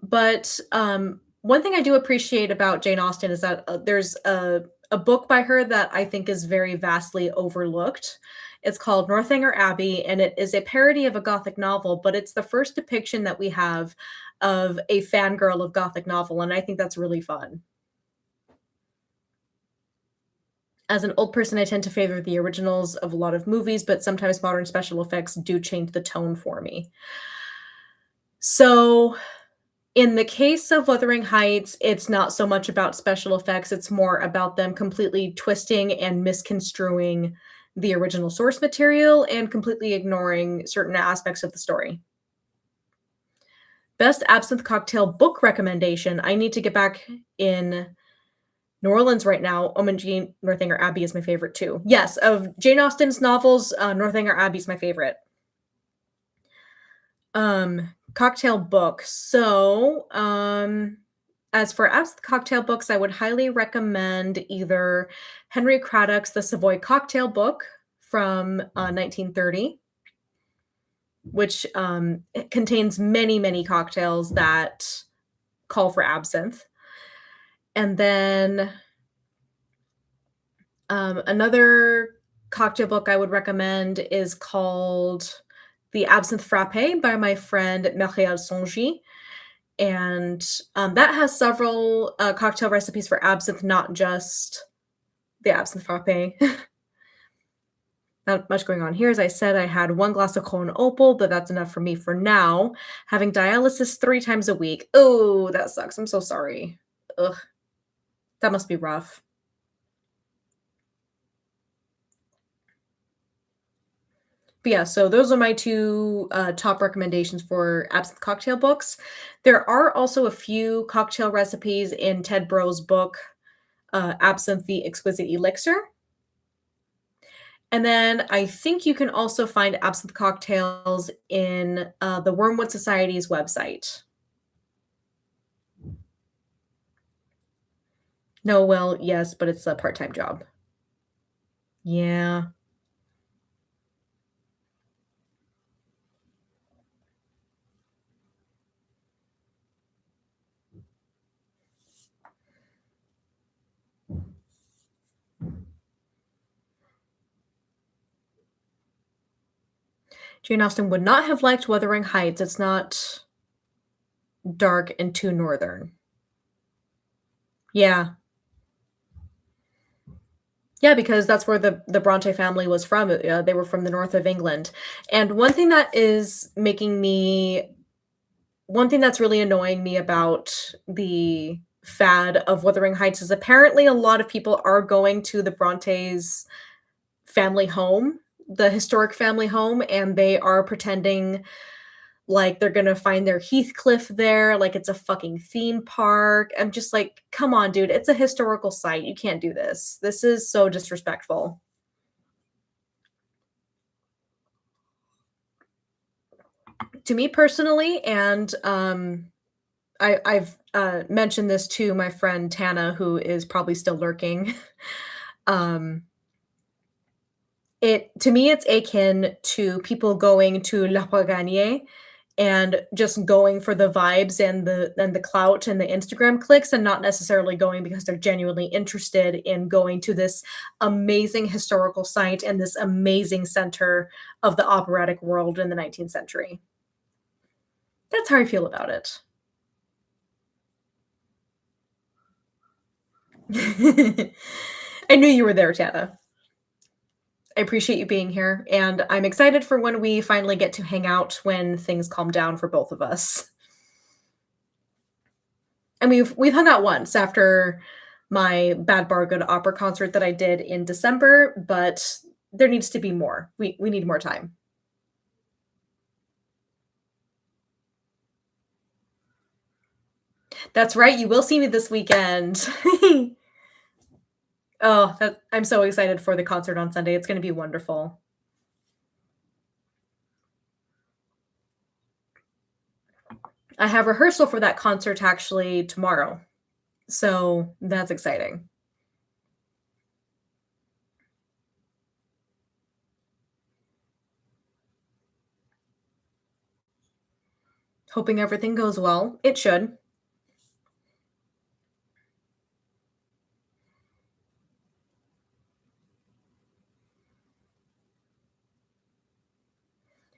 But, one thing I do appreciate about Jane Austen is that, there's a book by her that I think is very vastly overlooked. It's called Northanger Abbey, and it is a parody of a Gothic novel, but it's the first depiction that we have of a fangirl of Gothic novel, and I think that's really fun. As an old person, I tend to favor the originals of a lot of movies, but sometimes modern special effects do change the tone for me. So, in the case of Wuthering Heights, it's not so much about special effects, it's more about them completely twisting and misconstruing the original source material and completely ignoring certain aspects of the story. Best absinthe cocktail book recommendation. I need to get back in New Orleans right now. Oh, and Jane Northanger Abbey is my favorite too. Yes, of Jane Austen's novels, Northanger Abbey is my favorite. Cocktail book. So, as for absinthe cocktail books, I would highly recommend either Henry Craddock's The Savoy Cocktail Book from 1930, which it contains many, many cocktails that call for absinthe. And then another cocktail book I would recommend is called The Absinthe Frappe by my friend Marielle Songy. And that has several cocktail recipes for absinthe, not just the absinthe frappe. Not much going on here. As I said, I had 1 glass of Cone Opal, but that's enough for me for now. Having dialysis 3 times a week. Oh, that sucks. I'm so sorry. Ugh, that must be rough. But yeah, so those are my 2 top recommendations for absinthe cocktail books. There are also a few cocktail recipes in Ted Bro's book, Absinthe: The Exquisite Elixir. And then I think you can also find absinthe cocktails in the Wormwood Society's website. No, well, yes, but it's a part-time job. Yeah. Jane Austen would not have liked Wuthering Heights. It's not dark and too northern. Yeah. Yeah, because that's where the Bronte family was from. They were from the north of England. And one thing that's really annoying me about the fad of Wuthering Heights is apparently a lot of people are going to the Brontes' family home, the historic family home, and they are pretending like they're gonna find their Heathcliff there, like it's a fucking theme park. I'm just like, "Come on, dude, it's a historical site, you can't do this. This is so disrespectful." To me personally, and, I've, mentioned this to my friend Tana, who is probably still lurking. Um, it to me, it's akin to people going to La Pagagne and just going for the vibes and the clout and the Instagram clicks and not necessarily going because they're genuinely interested in going to this amazing historical site and this amazing center of the operatic world in the 19th century. That's how I feel about it. I knew you were there, Tana. I appreciate you being here, and I'm excited for when we finally get to hang out when things calm down for both of us. And we've hung out once after my Bad Bar Good opera concert that I did in December, but there needs to be more. We need more time. That's right, you will see me this weekend. Oh, I'm so excited for the concert on Sunday. It's gonna be wonderful. I have rehearsal for that concert actually tomorrow, so that's exciting. Hoping everything goes well. It should.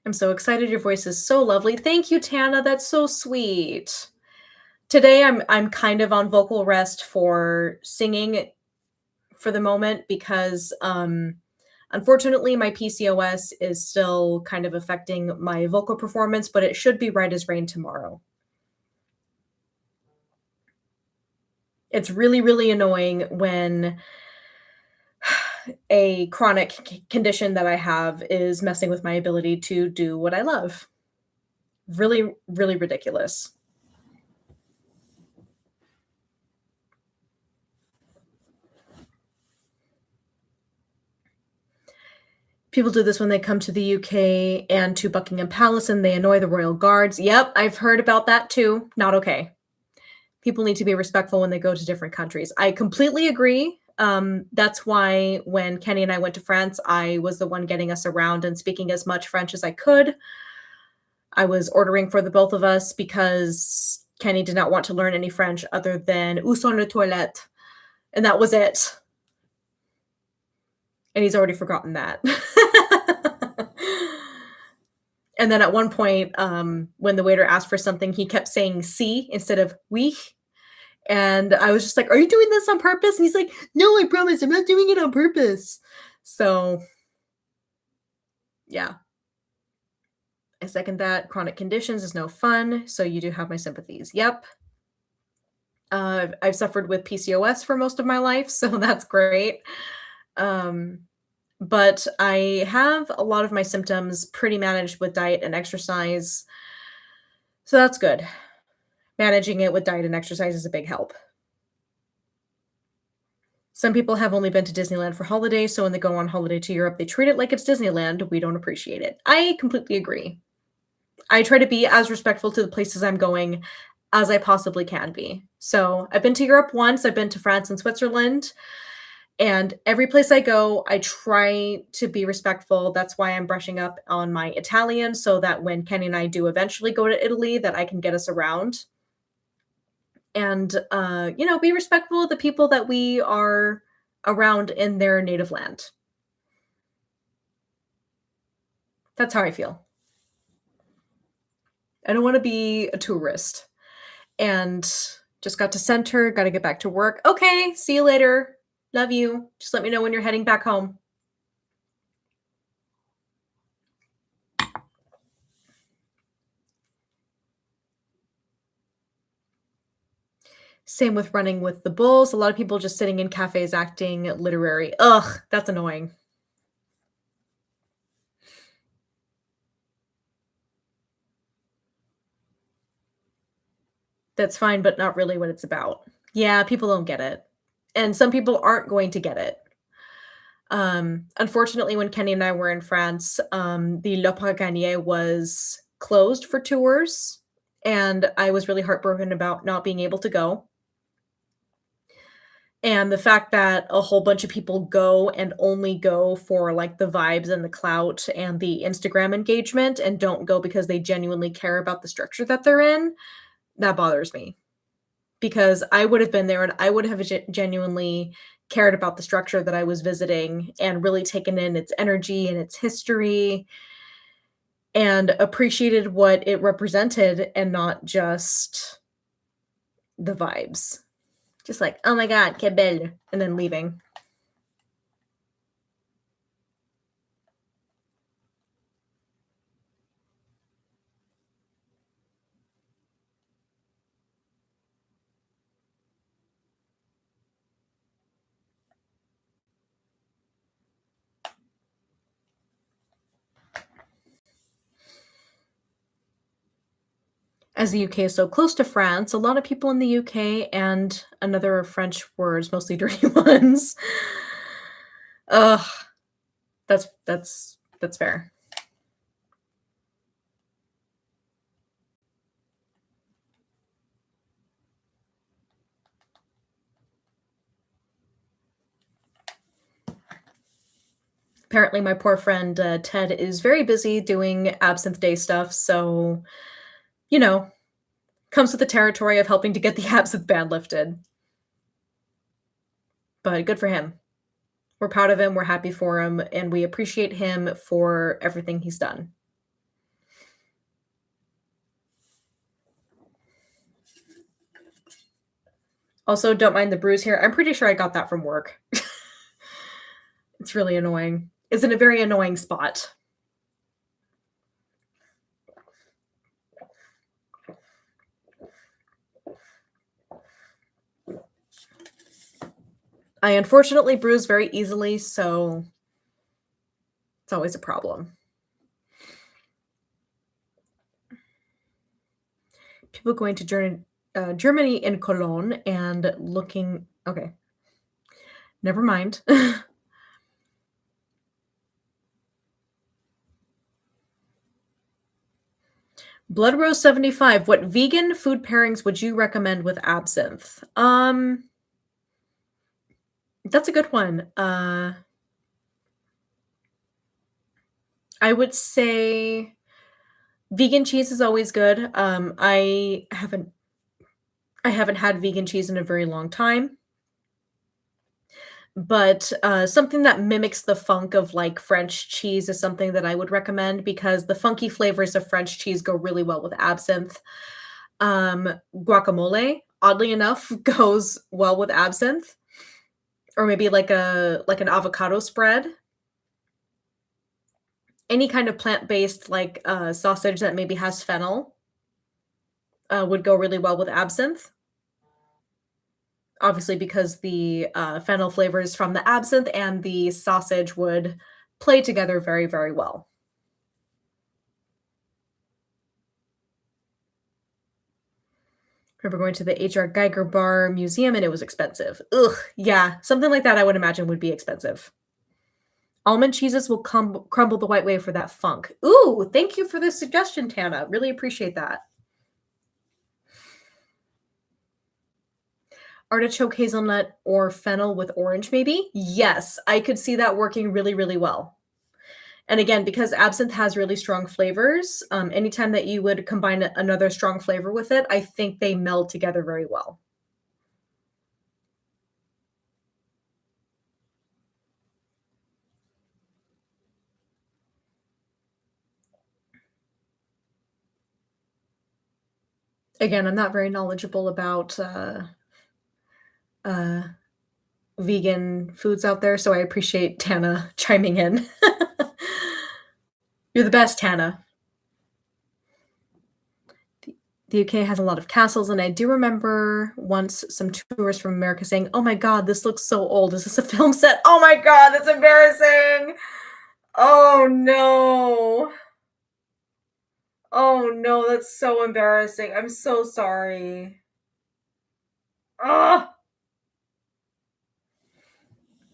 I'm so excited. Your voice is so lovely. Thank you, Tana. That's so sweet. Today I'm kind of on vocal rest for singing for the moment because unfortunately my PCOS is still kind of affecting my vocal performance, but it should be right as rain tomorrow. It's really, really annoying when a chronic condition that I have is messing with my ability to do what I love. Really, really ridiculous. People do this when they come to the UK and to Buckingham Palace and they annoy the royal guards. Yep, I've heard about that too. Not okay. People need to be respectful when they go to different countries. I completely agree. That's why when Kenny and I went to France, I was the one getting us around and speaking as much French as I could. I was ordering for the both of us because Kenny did not want to learn any French other than "Où sont les toilettes?" And that was it. And he's already forgotten that. And then at one point, when the waiter asked for something, he kept saying "si" instead of "oui." And I was just like, "Are you doing this on purpose?" And he's like, "No, I promise, I'm not doing it on purpose." So, yeah, I second that. Chronic conditions is no fun, so you do have my sympathies. Yep. I've suffered with PCOS for most of my life, so that's great. Um, but I have a lot of my symptoms pretty managed with diet and exercise, so that's good. Managing it with diet and exercise is a big help. Some people have only been to Disneyland for holidays, so when they go on holiday to Europe, they treat it like it's Disneyland. We don't appreciate it. I completely agree. I try to be as respectful to the places I'm going as I possibly can be. So I've been to Europe once, I've been to France and Switzerland, and every place I go, I try to be respectful. That's why I'm brushing up on my Italian so that when Kenny and I do eventually go to Italy, that I can get us around and be respectful of the people that we are around in their native land. That's how I feel. I don't want to be a tourist and just got to center, got to get back to work. Okay, see you later. Love you. Just let me know when you're heading back home. Same with running with the bulls. A lot of people just sitting in cafes acting literary. Ugh, that's annoying. That's fine, but not really what it's about. Yeah, people don't get it. And some people aren't going to get it. Unfortunately, when Kenny and I were in France, the Le Paganier was closed for tours, and I was really heartbroken about not being able to go. And the fact that a whole bunch of people go and only go for, like, the vibes and the clout and the Instagram engagement and don't go because they genuinely care about the structure that they're in, that bothers me. Because I would have been there and I would have genuinely cared about the structure that I was visiting and really taken in its energy and its history and appreciated what it represented and not just the vibes. Just like, "Oh my god, que belle," and then leaving. As the UK is so close to France, a lot of people in the UK and another French words, mostly dirty ones. Ugh, that's fair. Apparently, my poor friend, Ted is very busy doing Absinthe Day stuff, so, you know, comes with the territory of helping to get the Absinthe ban lifted. But good for him. We're proud of him, we're happy for him, and we appreciate him for everything he's done. Also, don't mind the bruise here. I'm pretty sure I got that from work. It's really annoying. It's in a very annoying spot. I unfortunately bruise very easily, so it's always a problem. People going to Germany in Cologne and looking okay, never mind. Blood Rose 75, what vegan food pairings would you recommend with absinthe? That's a good one. I would say vegan cheese is always good. I haven't had vegan cheese in a very long time, but, something that mimics the funk of, like, French cheese is something that I would recommend because the funky flavors of French cheese go really well with absinthe. Guacamole, oddly enough, goes well with absinthe, or maybe like an avocado spread. Any kind of plant-based, like, sausage that maybe has fennel, would go really well with absinthe. Obviously, because the, fennel flavors from the absinthe and the sausage would play together very, very well. Remember going to the H.R. Geiger Bar Museum, and it was expensive. Ugh, yeah, something like that I would imagine would be expensive. Almond cheeses will crumble the white way for that funk. Ooh, thank you for this suggestion, Tana. Really appreciate that. Artichoke hazelnut or fennel with orange, maybe? Yes, I could see that working really, really well. And again, because absinthe has really strong flavors, anytime that you would combine another strong flavor with it, I think they meld together very well. Again, I'm not very knowledgeable about uh, vegan foods out there, so I appreciate Tana chiming in. You're the best, Tana. The UK has a lot of castles, and I do remember once some tourists from America saying, "Oh my god, this looks so old. Is this a film set?" Oh my god, that's embarrassing. Oh no. Oh no, that's so embarrassing. I'm so sorry. Ah.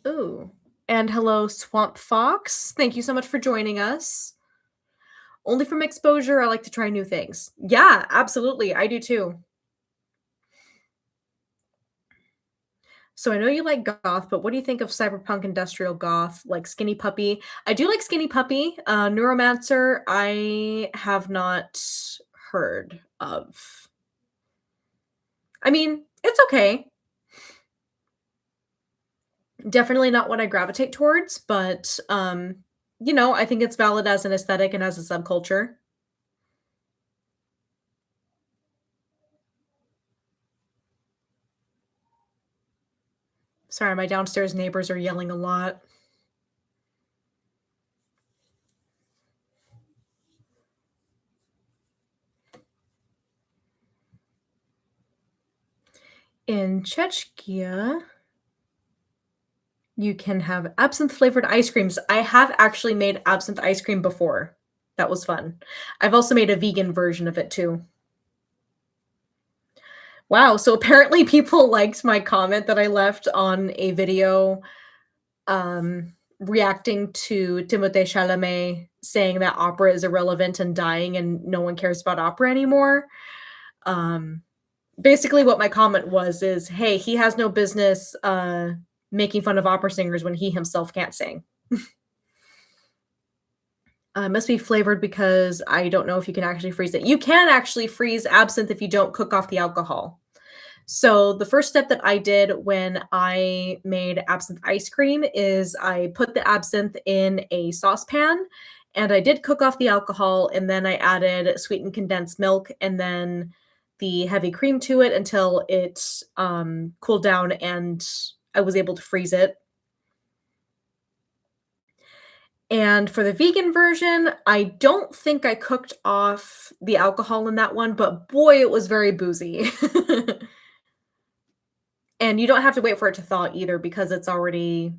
Ooh. And hello, Swamp Fox. Thank you so much for joining us. Only from exposure, I like to try new things. Yeah, absolutely, I do too. So I know you like goth, but what do you think of cyberpunk industrial goth, like Skinny Puppy? I do like Skinny Puppy. Neuromancer, I have not heard of. I mean, it's okay. Definitely not what I gravitate towards, but I think it's valid as an aesthetic and as a subculture. Sorry, my downstairs neighbors are yelling a lot. In Czechia, you can have absinthe flavored ice creams. I have actually made absinthe ice cream before. That was fun. I've also made a vegan version of it too. Wow, so apparently people liked my comment that I left on a video reacting to Timothée Chalamet saying that opera is irrelevant and dying and no one cares about opera anymore. Um, Basically what my comment was is, "Hey, he has no business, making fun of opera singers when he himself can't sing." Must be flavored because I don't know if you can actually freeze it. You can actually freeze absinthe if you don't cook off the alcohol. So the first step that I did when I made absinthe ice cream is I put the absinthe in a saucepan and I did cook off the alcohol and then I added sweetened condensed milk and then the heavy cream to it until it cooled down and I was able to freeze it. And for the vegan version, I don't think I cooked off the alcohol in that one, but boy, it was very boozy. And you don't have to wait for it to thaw either because it's already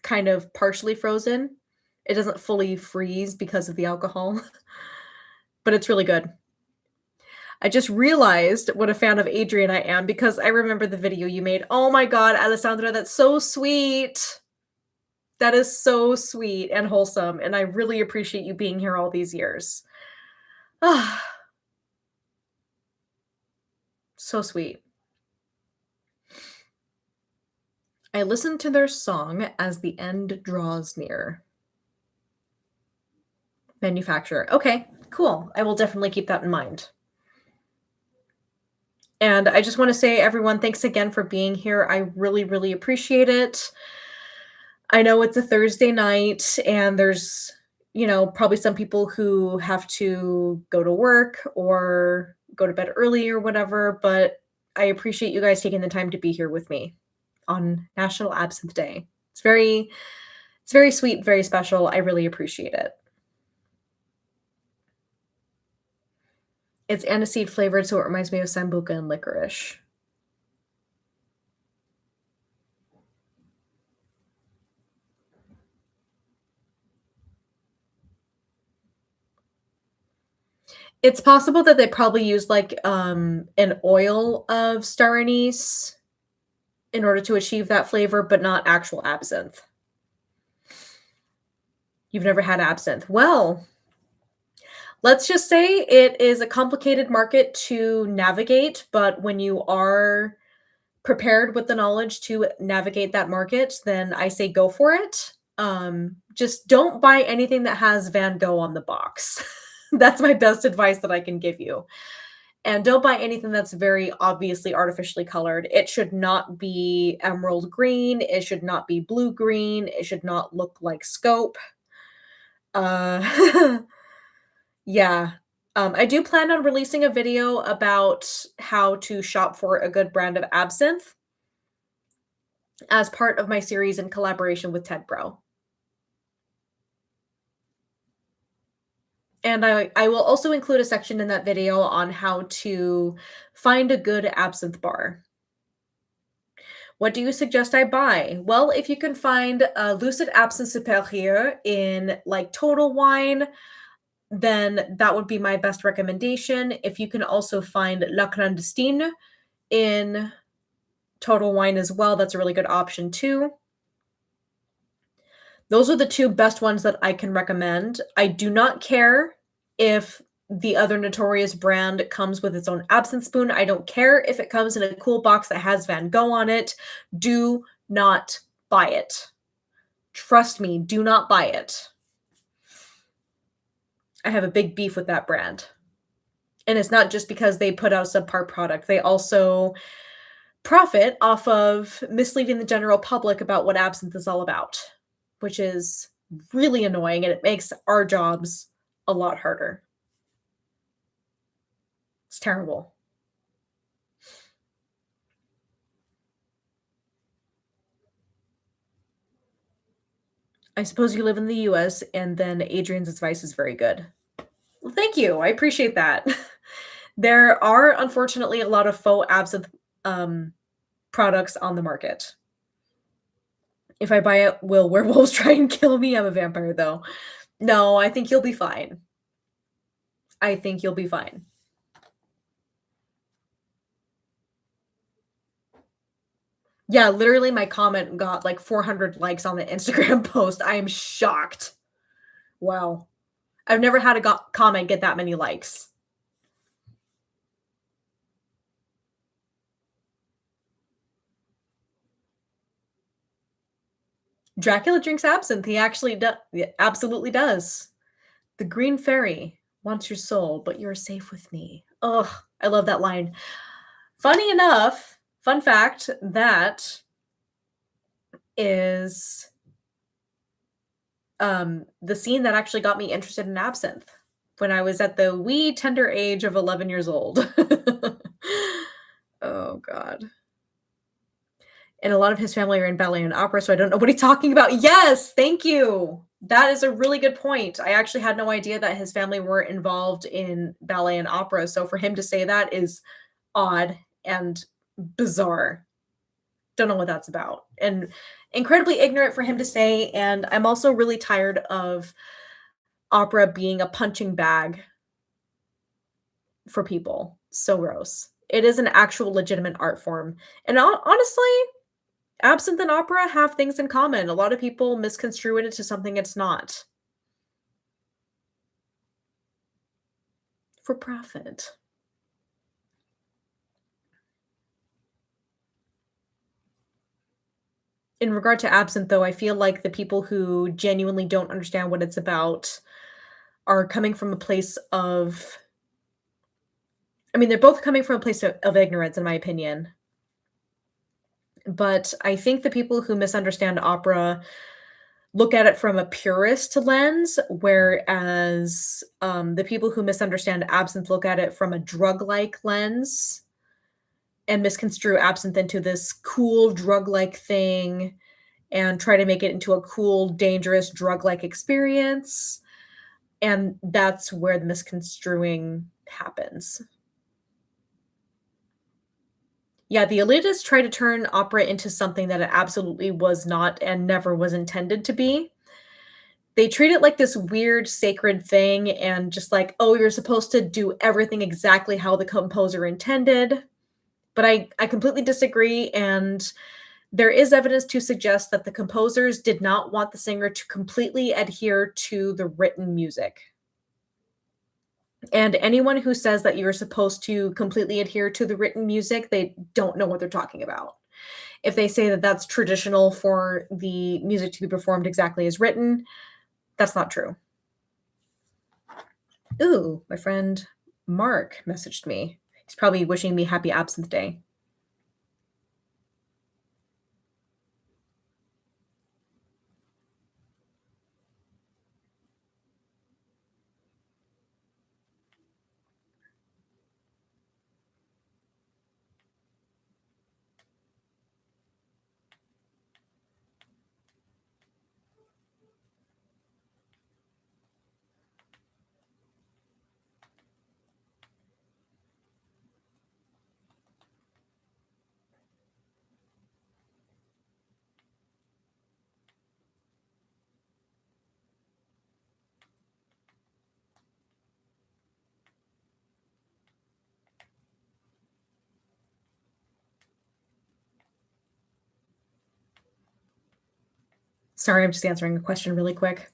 kind of partially frozen. It doesn't fully freeze because of the alcohol, but it's really good. I just realized what a fan of Adrian I am because I remember the video you made. Oh my god, Alessandra, that's so sweet. That is so sweet and wholesome, and I really appreciate you being here all these years. Ah, so sweet. I listen to their song as the end draws near. Manufacturer. Okay, cool. I will definitely keep that in mind. And I just want to say, everyone, thanks again for being here. I really, really appreciate it. I know it's a Thursday night, and there's, probably some people who have to go to work or go to bed early or whatever, but I appreciate you guys taking the time to be here with me on National Absinthe Day. It's very sweet, very special. I really appreciate it. It's aniseed flavored, so it reminds me of sambuca and licorice. It's possible that they probably used, like, an oil of star anise in order to achieve that flavor, but not actual absinthe. You've never had absinthe. Well, let's just say it is a complicated market to navigate, but when you are prepared with the knowledge to navigate that market, then I say go for it. Just don't buy anything that has Van Gogh on the box. That's my best advice that I can give you. And don't buy anything that's very obviously artificially colored. It should not be emerald green. It should not be blue green. It should not look like scope. Uh, yeah. I do plan on releasing a video about how to shop for a good brand of absinthe as part of my series in collaboration with Ted Bro. And I will also include a section in that video on how to find a good absinthe bar. What do you suggest I buy? Well, if you can find a Lucid Absinthe Superieur in like Total Wine, then that would be my best recommendation. If you can also find La Clandestine in Total Wine as well, that's a really good option too. Those are the 2 best ones that I can recommend. I do not care if the other Notorious brand comes with its own absinthe spoon. I don't care if it comes in a cool box that has Van Gogh on it. Do not buy it. Trust me, do not buy it. I have a big beef with that brand. And it's not just because they put out a subpar product. They also profit off of misleading the general public about what absinthe is all about, which is really annoying and it makes our jobs a lot harder. It's terrible. I suppose you live in the US and then Adrian's advice is very good. Well, thank you. I appreciate that. There are unfortunately a lot of faux absinthe products on the market. If I buy it, will werewolves try and kill me? I'm a vampire though. No, I think you'll be fine. I think you'll be fine. Yeah, literally my comment got like 400 likes on the Instagram post. I am shocked. Wow. I've never had a comment get that many likes. Dracula drinks absinthe. He actually absolutely does. The green fairy wants your soul, but you're safe with me. Ugh, I love that line. Funny enough, fun fact, that is the scene that actually got me interested in absinthe when I was at the wee tender age of 11 years old. Oh god. And a lot of his family are in ballet and opera, so I don't know what he's talking about. Yes, thank you. That is a really good point. I actually had no idea that his family were involved in ballet and opera, so for him to say that is odd and bizarre. Don't know what that's about. And incredibly ignorant for him to say, and I'm also really tired of opera being a punching bag for people. So gross. It is an actual legitimate art form. And honestly, absinthe and opera have things in common. A lot of people misconstrue it into something it's not. For profit. In regard to absinthe, though, I feel like the people who genuinely don't understand what it's about are coming from a place of I mean, they're both coming from a place of ignorance, in my opinion. But I think the people who misunderstand opera look at it from a purist lens, whereas the people who misunderstand absinthe look at it from a drug-like lens and misconstrue absinthe into this cool drug-like thing and try to make it into a cool, dangerous drug-like experience. And that's where the misconstruing happens. Yeah, the elitists try to turn opera into something that it absolutely was not and never was intended to be. They treat it like this weird sacred thing and just like, "Oh, you're supposed to do everything exactly how the composer intended." But I completely disagree, and there is evidence to suggest that the composers did not want the singer to completely adhere to the written music. And anyone who says that you're supposed to completely adhere to the written music, they don't know what they're talking about. If they say that that's traditional for the music to be performed exactly as written, that's not true. Ooh, my friend Mark messaged me. He's probably wishing me happy Absinthe Day. Sorry, I'm just answering a question really quick.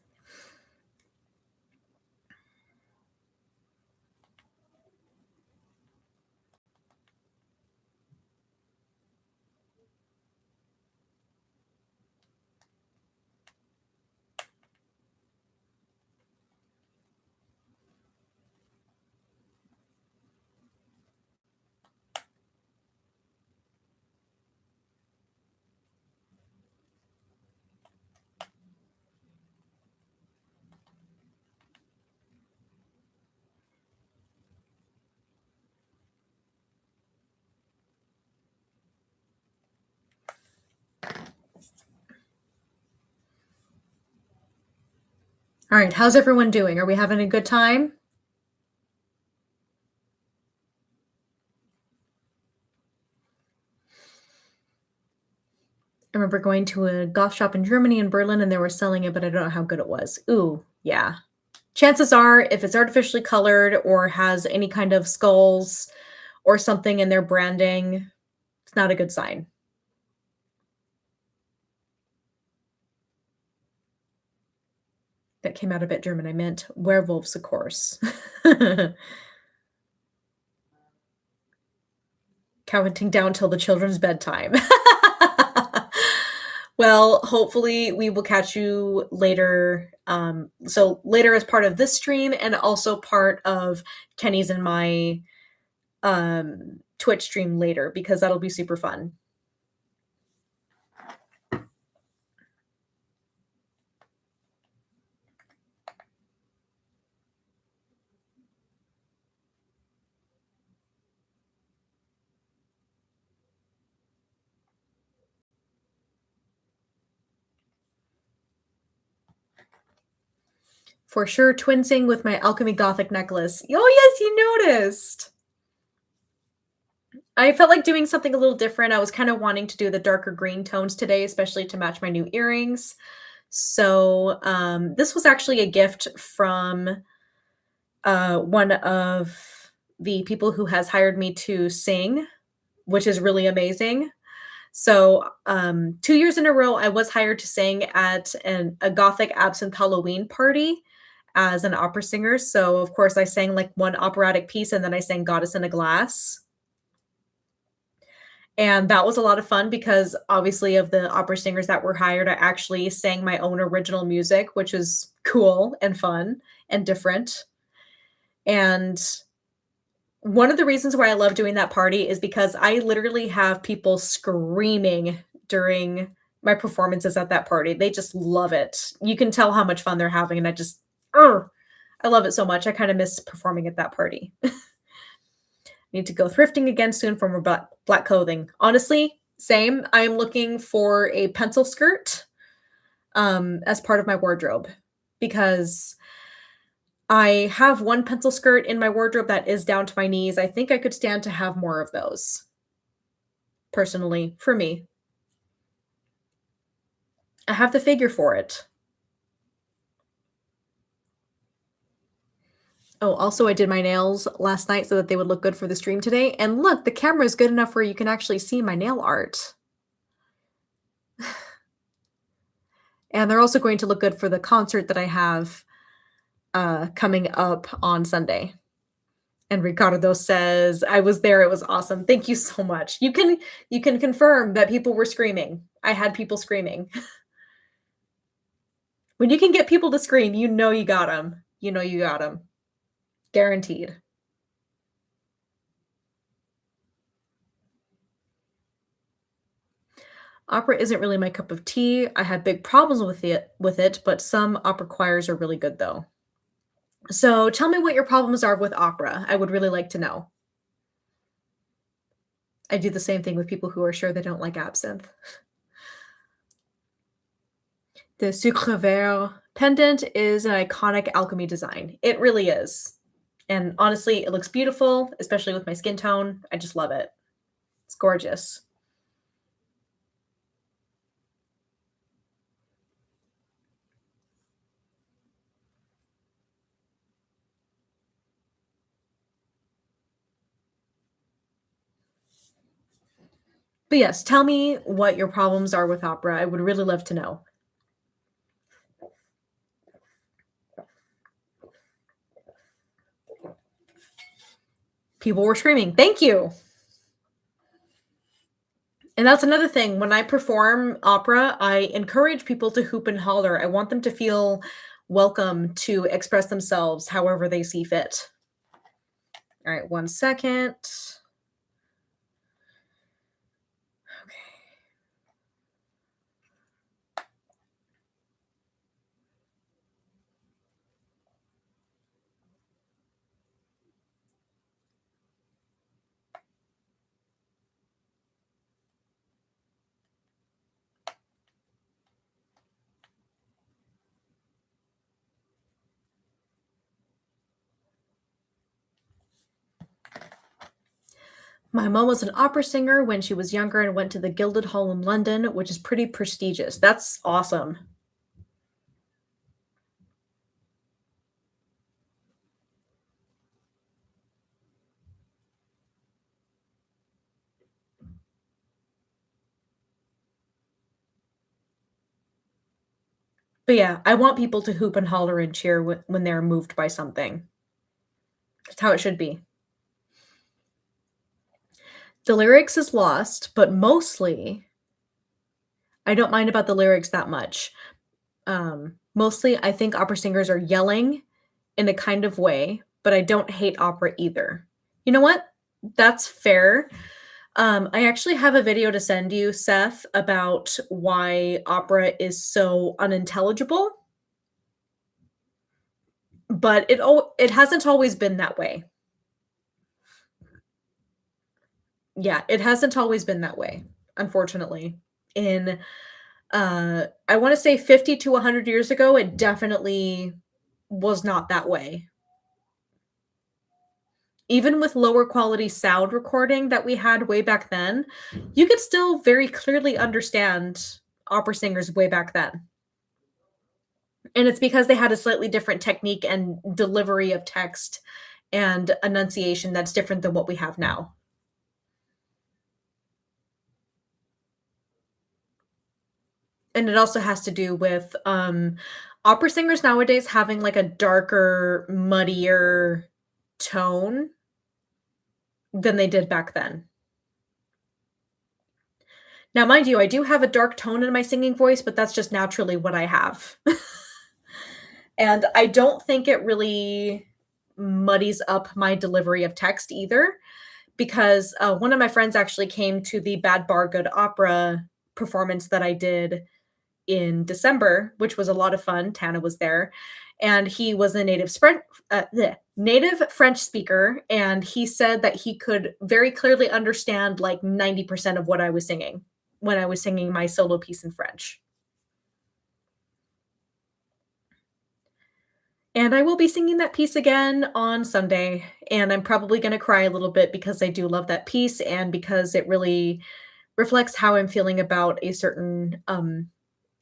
All right, how's everyone doing? Are we having a good time? I remember going to a goth shop in Germany in Berlin and they were selling it, but I don't know how good it was. Ooh, yeah. Chances are, if it's artificially colored or has any kind of skulls or something in their branding, it's not a good sign. That came out a bit German. I meant werewolves, of course. Counting down till the children's bedtime. Well, hopefully we will catch you later. So later as part of this stream and also part of Kenny's and my Twitch stream later because that'll be super fun. For sure, twinsing with my Alchemy Gothic necklace. Oh, yes, you noticed. I felt like doing something a little different. I was kind of wanting to do the darker green tones today, especially to match my new earrings. So this was actually a gift from one of the people who has hired me to sing, which is really amazing. So 2 years in a row, I was hired to sing at a Gothic Absinthe Halloween party as an opera singer. So of course I sang like one operatic piece and then I sang Goddess in a Glass. And that was a lot of fun because obviously of the opera singers that were hired, I actually sang my own original music, which is cool and fun and different. And one of the reasons why I love doing that party is because I literally have people screaming during my performances at that party. They just love it. You can tell how much fun they're having, and I love it so much. I kind of miss performing at that party. Need to go thrifting again soon for more black clothing. Honestly, same. I am looking for a pencil skirt as part of my wardrobe because I have one pencil skirt in my wardrobe that is down to my knees. I think I could stand to have more of those, personally, for me. I have the figure for it. Oh, also, I did my nails last night so that they would look good for the stream today. And look, the camera is good enough where you can actually see my nail art. And they're also going to look good for the concert that I have coming up on Sunday. And Ricardo says, "I was there. It was awesome. Thank you so much." You can confirm that people were screaming. I had people screaming. When you can get people to scream, you know you got them. You know you got them. Guaranteed. Opera isn't really my cup of tea. I have big problems with it, but some opera choirs are really good though. So tell me what your problems are with opera. I would really like to know. I do the same thing with people who are sure they don't like absinthe. The Sucre Vert pendant is an iconic alchemy design. It really is. And honestly, it looks beautiful, especially with my skin tone. I just love it. It's gorgeous. But yes, tell me what your problems are with opera. I would really love to know. People were screaming, "Thank you." And that's another thing. When I perform opera, I encourage people to hoop and holler. I want them to feel welcome to express themselves however they see fit. All right, 1 second. My mom was an opera singer when she was younger and went to the Gilded Hall in London, which is pretty prestigious. That's awesome. But yeah, I want people to hoop and holler and cheer when they're moved by something. That's how it should be. The lyrics is lost, but mostly I don't mind about the lyrics that much. Mostly, I think opera singers are yelling in a kind of way, but I don't hate opera either. You know what? That's fair. I actually have a video to send you, Seth, about why opera is so unintelligible, but it hasn't always been that way. Yeah, it hasn't always been that way, unfortunately. In I wanna say 50 to 100 years ago, it definitely was not that way. Even with lower quality sound recording that we had way back then, you could still very clearly understand opera singers way back then. And it's because they had a slightly different technique and delivery of text and enunciation that's different than what we have now. And it also has to do with, opera singers nowadays having, like, a darker, muddier tone than they did back then. Now, mind you, I do have a dark tone in my singing voice, but that's just naturally what I have. And I don't think it really muddies up my delivery of text either, because, one of my friends actually came to the Bad Bar Good Opera performance that I did in December, which was a lot of fun. Tana was there, and he was a native French speaker, and he said that he could very clearly understand like 90% of what I was singing when I was singing my solo piece in French. And I will be singing that piece again on Sunday, and I'm probably going to cry a little bit because I do love that piece and because it really reflects how I'm feeling about a certain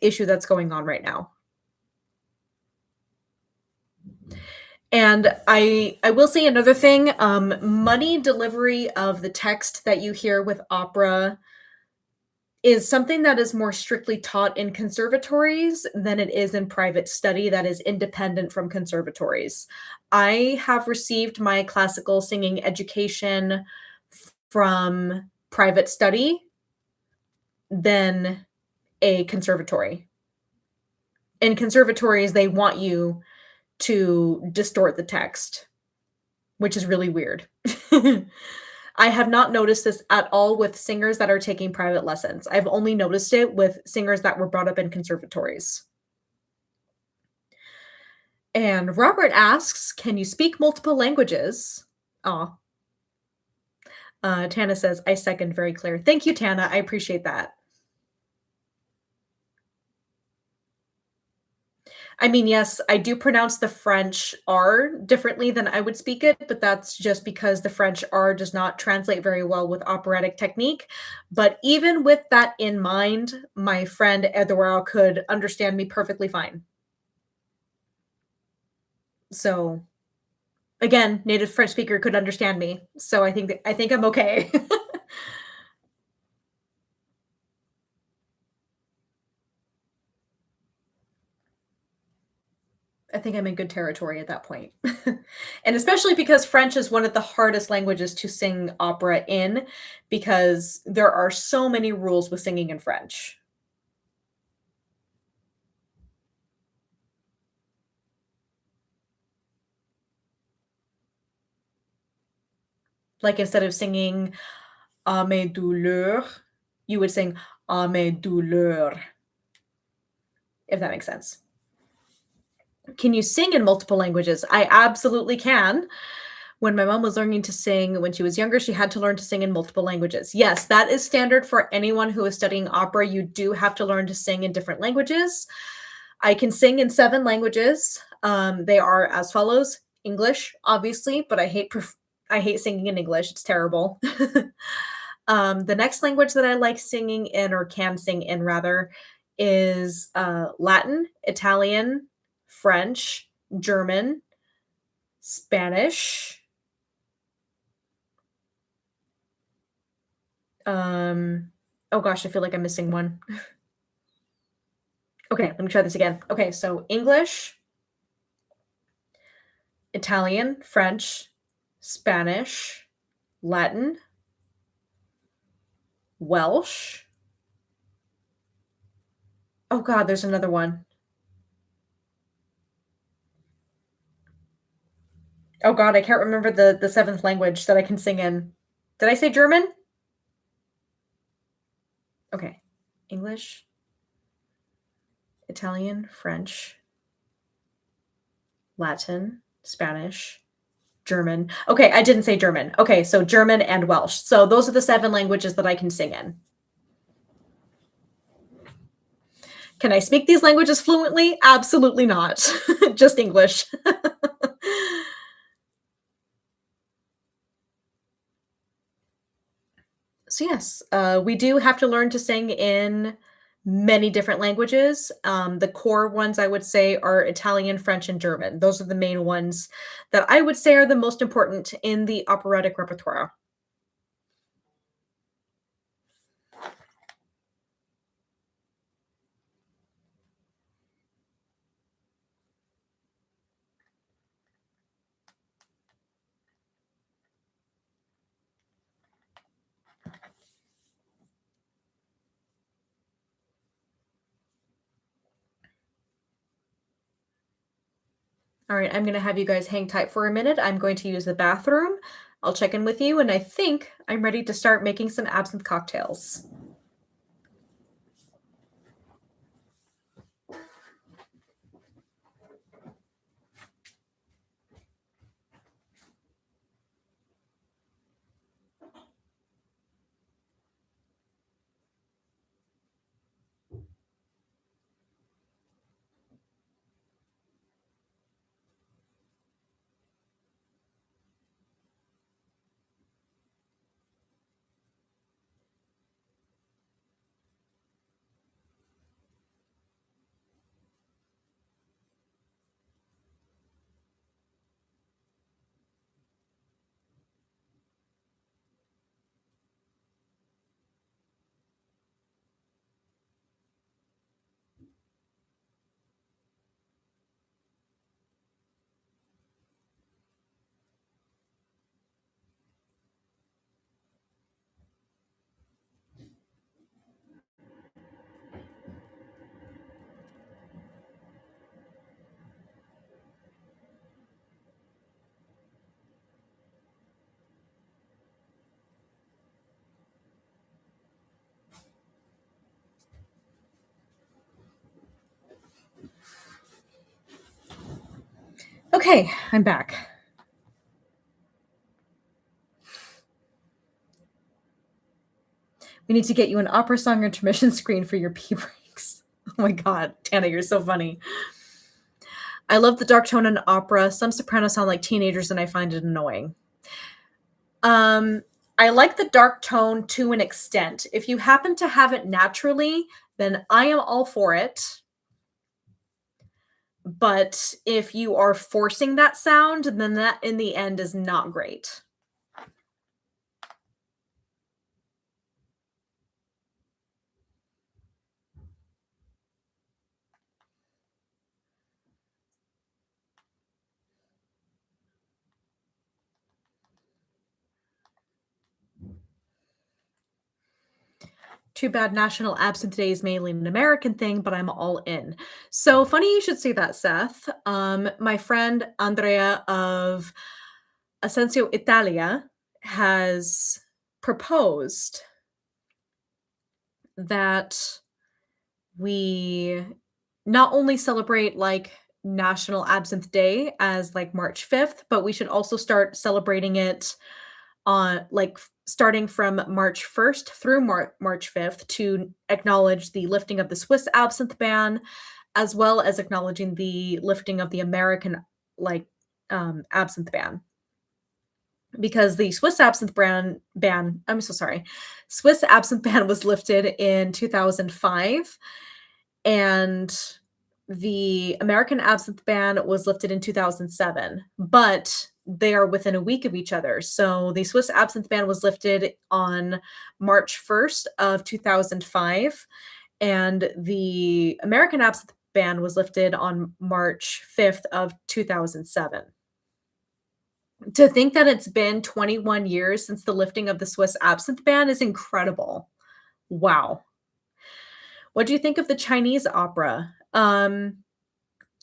issue that's going on right now. And I will say another thing, money delivery of the text that you hear with opera is something that is more strictly taught in conservatories than it is in private study that is independent from conservatories. I have received my classical singing education from private study than a conservatory. In conservatories, they want you to distort the text, which is really weird. I have not noticed this at all with singers that are taking private lessons. I've only noticed it with singers that were brought up in conservatories. And Robert asks, "Can you speak multiple languages?" Aw. Tana says, "I second, very clear." Thank you, Tana. I appreciate that. I mean, yes, I do pronounce the French R differently than I would speak it, but that's just because the French R does not translate very well with operatic technique. But even with that in mind, my friend Eduardo could understand me perfectly fine. So again, native French speaker could understand me. So I think I'm okay. I think I'm in good territory at that point. And especially because French is one of the hardest languages to sing opera in, because there are so many rules with singing in French. Like, instead of singing "à mes douleurs," you would sing "à mes douleurs," if that makes sense. Can you sing in multiple languages? I absolutely can. When my mom was learning to sing when she was younger, she had to learn to sing in multiple languages. Yes, that is standard for anyone who is studying opera. You do have to learn to sing in different languages. I can sing in 7 languages. They are as follows: English, obviously, but I hate singing in English. It's terrible. The next language that I like singing in, or can sing in rather, is Latin, Italian, French, German, Spanish. Oh gosh, I feel like I'm missing one. Okay, let me try this again. Okay, so English, Italian, French, Spanish, Latin, Welsh. Oh god, there's another one. Oh god, I can't remember the 7th language that I can sing in. Did I say German? Okay. English, Italian, French, Latin, Spanish, German. Okay, I didn't say German. Okay, so German and Welsh. So those are the 7 languages that I can sing in. Can I speak these languages fluently? Absolutely not. Just English. So yes, we do have to learn to sing in many different languages. The core ones I would say are Italian, French, and German. Those are the main ones that I would say are the most important in the operatic repertoire. All right, I'm going to have you guys hang tight for a minute. I'm going to use the bathroom. I'll check in with you, and I think I'm ready to start making some absinthe cocktails. Okay, I'm back. We need to get you an opera song intermission screen for your pee breaks. Oh my god, Tana, you're so funny. I love the dark tone in opera. Some sopranos sound like teenagers, and I find it annoying. Um, I like the dark tone to an extent. If you happen to have it naturally, then I am all for it. But if you are forcing that sound, then that in the end is not great. Too bad National Absinthe Day is mainly an American thing, but I'm all in. So funny you should say that, Seth. My friend Andrea of Ascensio Italia has proposed that we not only celebrate like National Absinthe Day as like March 5th, but we should also start celebrating it on starting from March 1st through March 5th to acknowledge the lifting of the Swiss absinthe ban, as well as acknowledging the lifting of the American like absinthe ban. Because the Swiss absinthe ban, I'm so sorry, Swiss absinthe ban was lifted in 2005, and the American absinthe ban was lifted in 2007, but they are within a week of each other. So the Swiss absinthe ban was lifted on March 1st of 2005, and the American absinthe ban was lifted on March 5th of 2007. To think that it's been 21 years since the lifting of the Swiss absinthe ban is incredible. Wow. What do you think of the Chinese opera?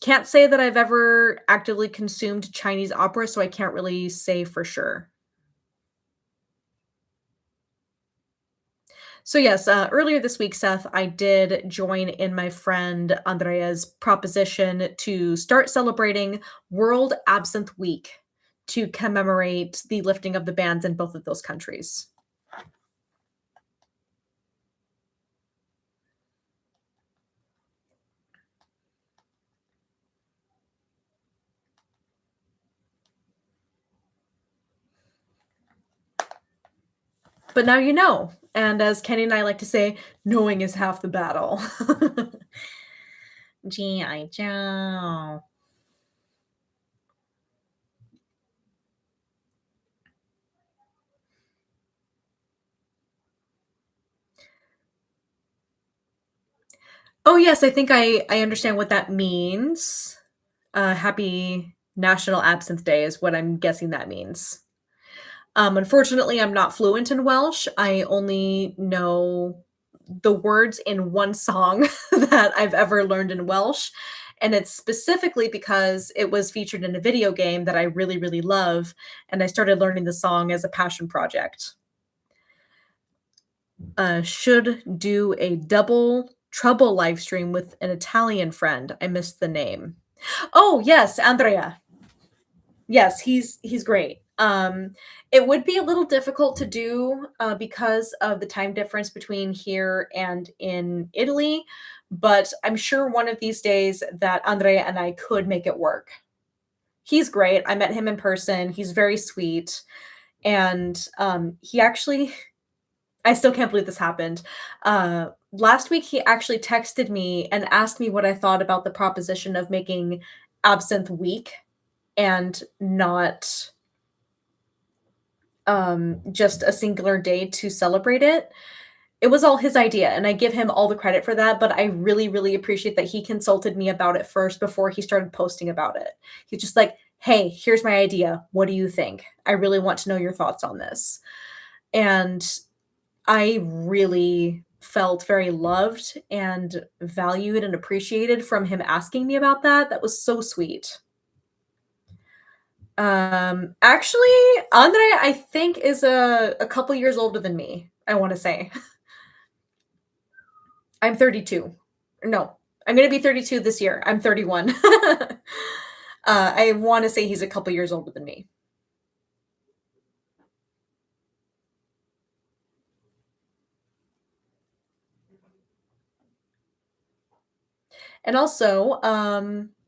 Can't say that I've ever actively consumed Chinese opera, so I can't really say for sure. So yes, earlier this week, Seth, I did join in my friend Andrea's proposition to start celebrating World Absinthe Week to commemorate the lifting of the bans in both of those countries. But now you know. And as Kenny and I like to say, knowing is half the battle. G.I. Joe. Oh, yes, I think I understand what that means. Happy National Absinthe Day is what I'm guessing that means. Unfortunately, I'm not fluent in Welsh. I only know the words in one song that I've ever learned in Welsh, and it's specifically because it was featured in a video game that I really, really love, and I started learning the song as a passion project. Should do a double trouble live stream with an Italian friend. I missed the name. Oh, yes, Andrea. Yes, he's great. It would be a little difficult to do, because of the time difference between here and in Italy, but I'm sure one of these days that Andrea and I could make it work. He's great. I met him in person. He's very sweet, and, he actually I still can't believe this happened. Last week, he actually texted me and asked me what I thought about the proposition of making Absinthe Week and not just a singular day to celebrate it. It was all his idea, and I give him all the credit for that, but I really, really appreciate that he consulted me about it first before he started posting about it. He's just like, "Hey, here's my idea. What do you think? I really want to know your thoughts on this." And I really felt very loved and valued and appreciated from him asking me about that. That was so sweet. Actually, Andre, I think is a couple years older than me, I wanna say. I'm 32. No, I'm gonna be 32 this year. I'm 31. I wanna say he's a couple years older than me. And also,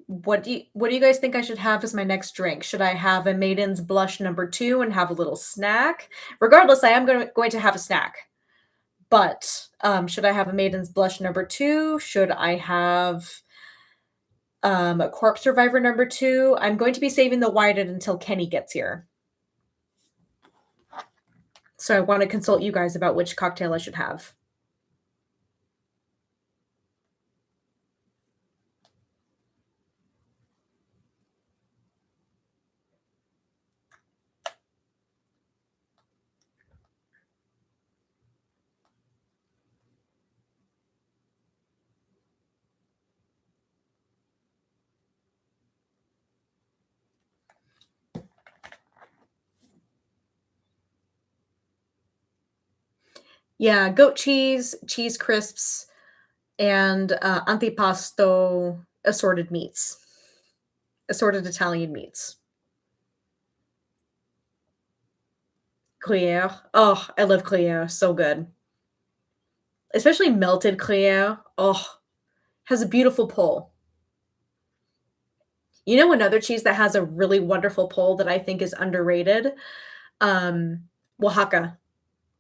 what do you guys think I should have as my next drink? Should I have a Maiden's Blush number 2 and have a little snack? Regardless, I am going to have a snack. But, should I have a Maiden's Blush number 2? Should I have, a Corpse Survivor number 2? I'm going to be saving the whited until Kenny gets here. So I wanna consult you guys about which cocktail I should have. Yeah, goat cheese, cheese crisps, and, antipasto assorted meats, assorted Italian meats. Gruyere. Oh, I love Gruyere, so good. Especially melted Gruyere. Oh, has a beautiful pull. You know another cheese that has a really wonderful pull that I think is underrated? Um, Oaxaca.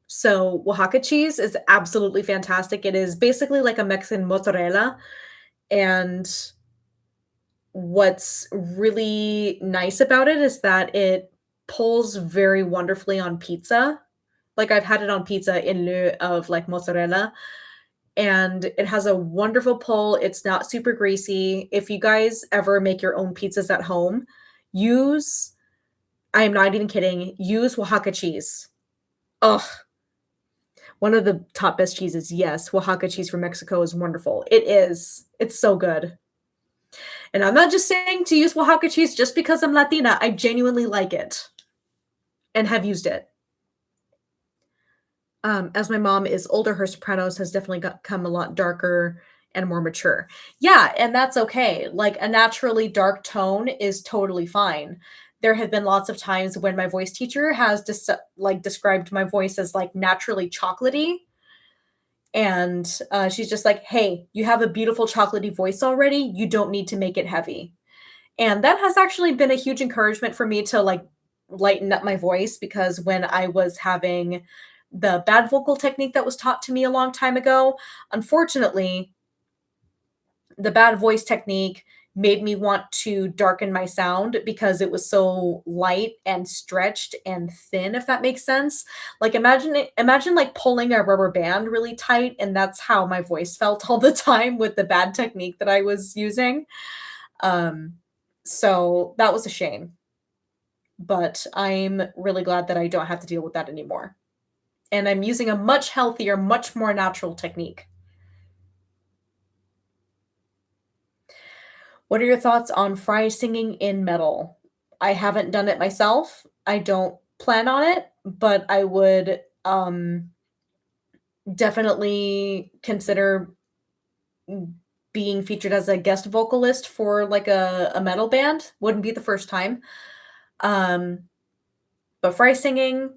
So, Oaxaca cheese is absolutely fantastic. It is basically like a Mexican mozzarella, and what's really nice about it is that it pulls very wonderfully on pizza. Like, I've had it on pizza in lieu of, like, mozzarella, and it has a wonderful pull. It's not super greasy. If you guys ever make your own pizzas at home, use I am not even kidding, use Oaxaca cheese. Ugh, one of the top best cheeses, yes, Oaxaca cheese from Mexico is wonderful. It is. It's so good. And I'm not just saying to use Oaxaca cheese just because I'm Latina, I genuinely like it and have used it. As my mom is older, her sopranos has definitely got come a lot darker and more mature. Yeah, and that's okay. Like, a naturally dark tone is totally fine. There have been lots of times when my voice teacher has described my voice as, like, naturally chocolatey, and, she's just like, "Hey, you have a beautiful chocolatey voice already, you don't need to make it heavy." And that has actually been a huge encouragement for me to, like, lighten up my voice because when I was having the bad vocal technique that was taught to me a long time ago, unfortunately, the bad voice technique made me want to darken my sound because it was so light and stretched and thin, if that makes sense. Like, imagine, like, pulling a rubber band really tight, and that's how my voice felt all the time with the bad technique that I was using. Um, so that was a shame, but I'm really glad that I don't have to deal with that anymore. And I'm using a much healthier, much more natural technique. What are your thoughts on fry singing in metal? I haven't done it myself. I don't plan on it, but I would definitely consider being featured as a guest vocalist for like a metal band. Wouldn't be the first time. Um, but fry singing,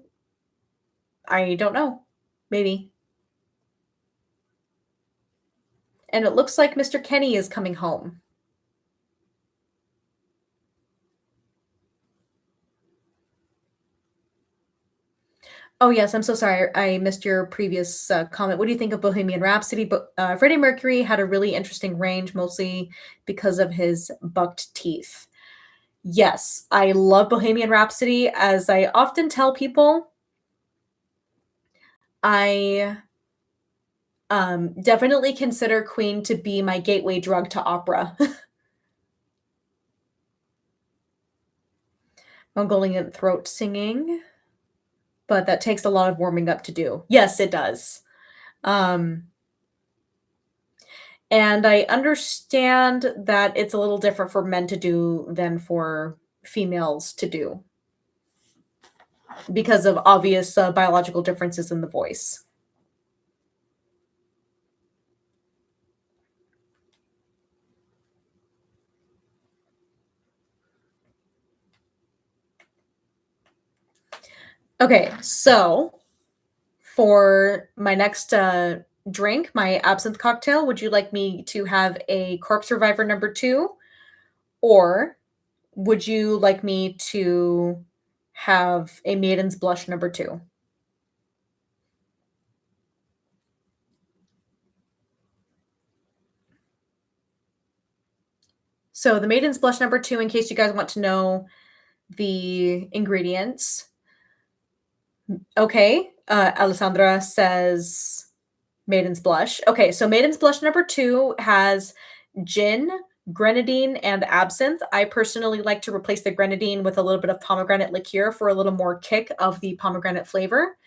I don't know. Maybe. And it looks like Mr. Kenny is coming home. Oh, yes, I'm so sorry. I missed your previous comment. What do you think of Bohemian Rhapsody? But Freddie Mercury had a really interesting range, mostly because of his bucked teeth. Yes, I love Bohemian Rhapsody. As I often tell people, I definitely consider Queen to be my gateway drug to opera. Mongolian throat singing, but that takes a lot of warming up to do. Yes, it does. Um, and I understand that it's a little different for men to do than for females to do because of obvious biological differences in the voice. Okay, so for my next drink, my absinthe cocktail, would you like me to have a Corpse Survivor number two, or would you like me to have a Maiden's Blush number two? So the Maiden's Blush number two, in case you guys want to know the ingredients. Okay, Alessandra says Maiden's Blush. Okay, so Maiden's Blush number two has gin, grenadine, and absinthe. I personally like to replace the grenadine with a little bit of pomegranate liqueur for a little more kick of the pomegranate flavor.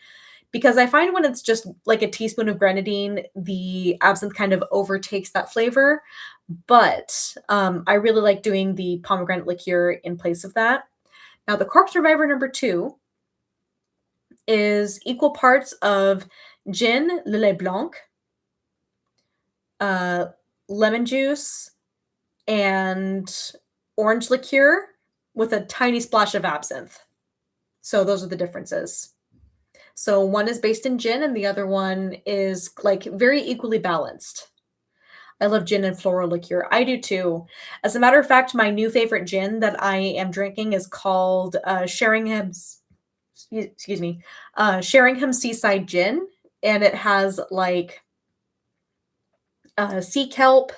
Because I find when it's just like a teaspoon of grenadine, the absinthe kind of overtakes that flavor. But I really like doing the pomegranate liqueur in place of that. Now, the Corpse Reviver number two is equal parts of gin, Lillet Blanc, uh, lemon juice, and orange liqueur with a tiny splash of absinthe. So those are the differences. So one is based in gin and the other one is like very equally balanced. I love gin and floral liqueur. I do too. As a matter of fact, my new favorite gin that I am drinking is called Sheringham's. Excuse me, Sheringham Seaside Gin, and it has like sea kelp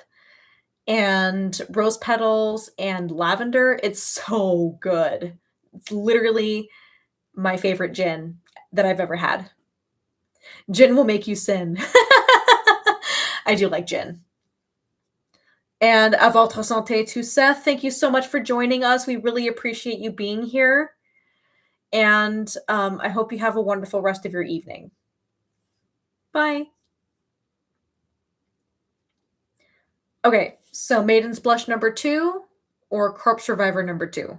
and rose petals and lavender. It's so good. It's literally my favorite gin that I've ever had. Gin will make you sin. I do like gin. And à votre santé to Seth. Thank you so much for joining us. We really appreciate you being here. And I hope you have a wonderful rest of your evening. Bye. Okay, so Maiden's Blush number 2 or Corpse Survivor number 2?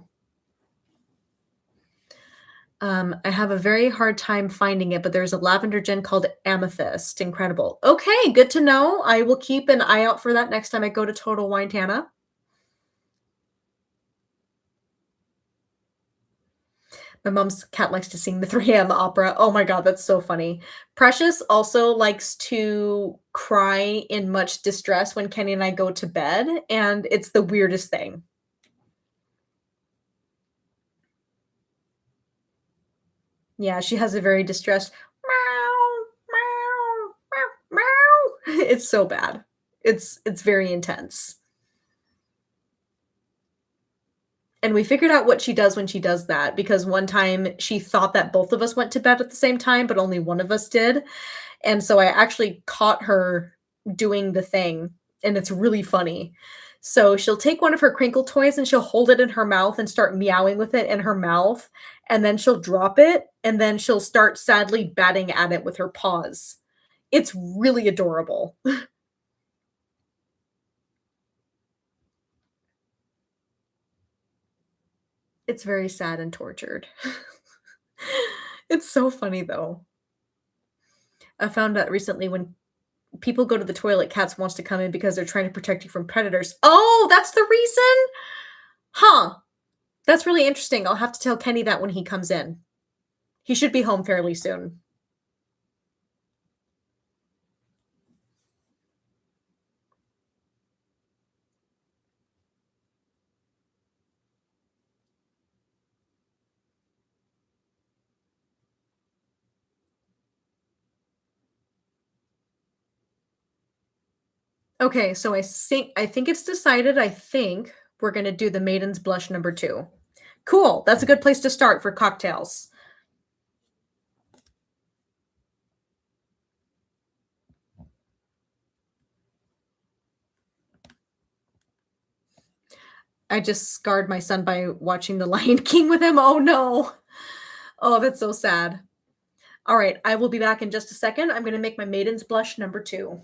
I have a very hard time finding it, but there's a lavender gin called Amethyst. Incredible. Okay, good to know. I will keep an eye out for that next time I go to Total Wine Tana. My mom's cat likes to sing the 3 a.m. opera. Oh my god, that's so funny. Precious also likes to cry in much distress when Kenny and I go to bed, and it's the weirdest thing. Yeah, she has a very distressed meow, meow, meow, meow. It's so bad. It's very intense. And we figured out what she does when she does that because one time she thought that both of us went to bed at the same time, but only one of us did. And so I actually caught her doing the thing, and it's really funny. So she'll take one of her crinkle toys and she'll hold it in her mouth and start meowing with it in her mouth, and then she'll drop it, and then she'll start sadly batting at it with her paws. It's really adorable. It's very sad and tortured. It's so funny though. I found out recently when people go to the toilet, cats wants to come in because they're trying to protect you from predators. Oh, that's the reason? Huh. That's really interesting. I'll have to tell Kenny that when he comes in. He should be home fairly soon. Okay, so I think it's decided. I think we're gonna do the Maiden's Blush number 2. Cool. That's a good place to start for cocktails. I just scarred my son by watching The Lion King with him. Oh no. Oh, that's so sad. All right, I will be back in just a second. I'm gonna make my Maiden's Blush number 2.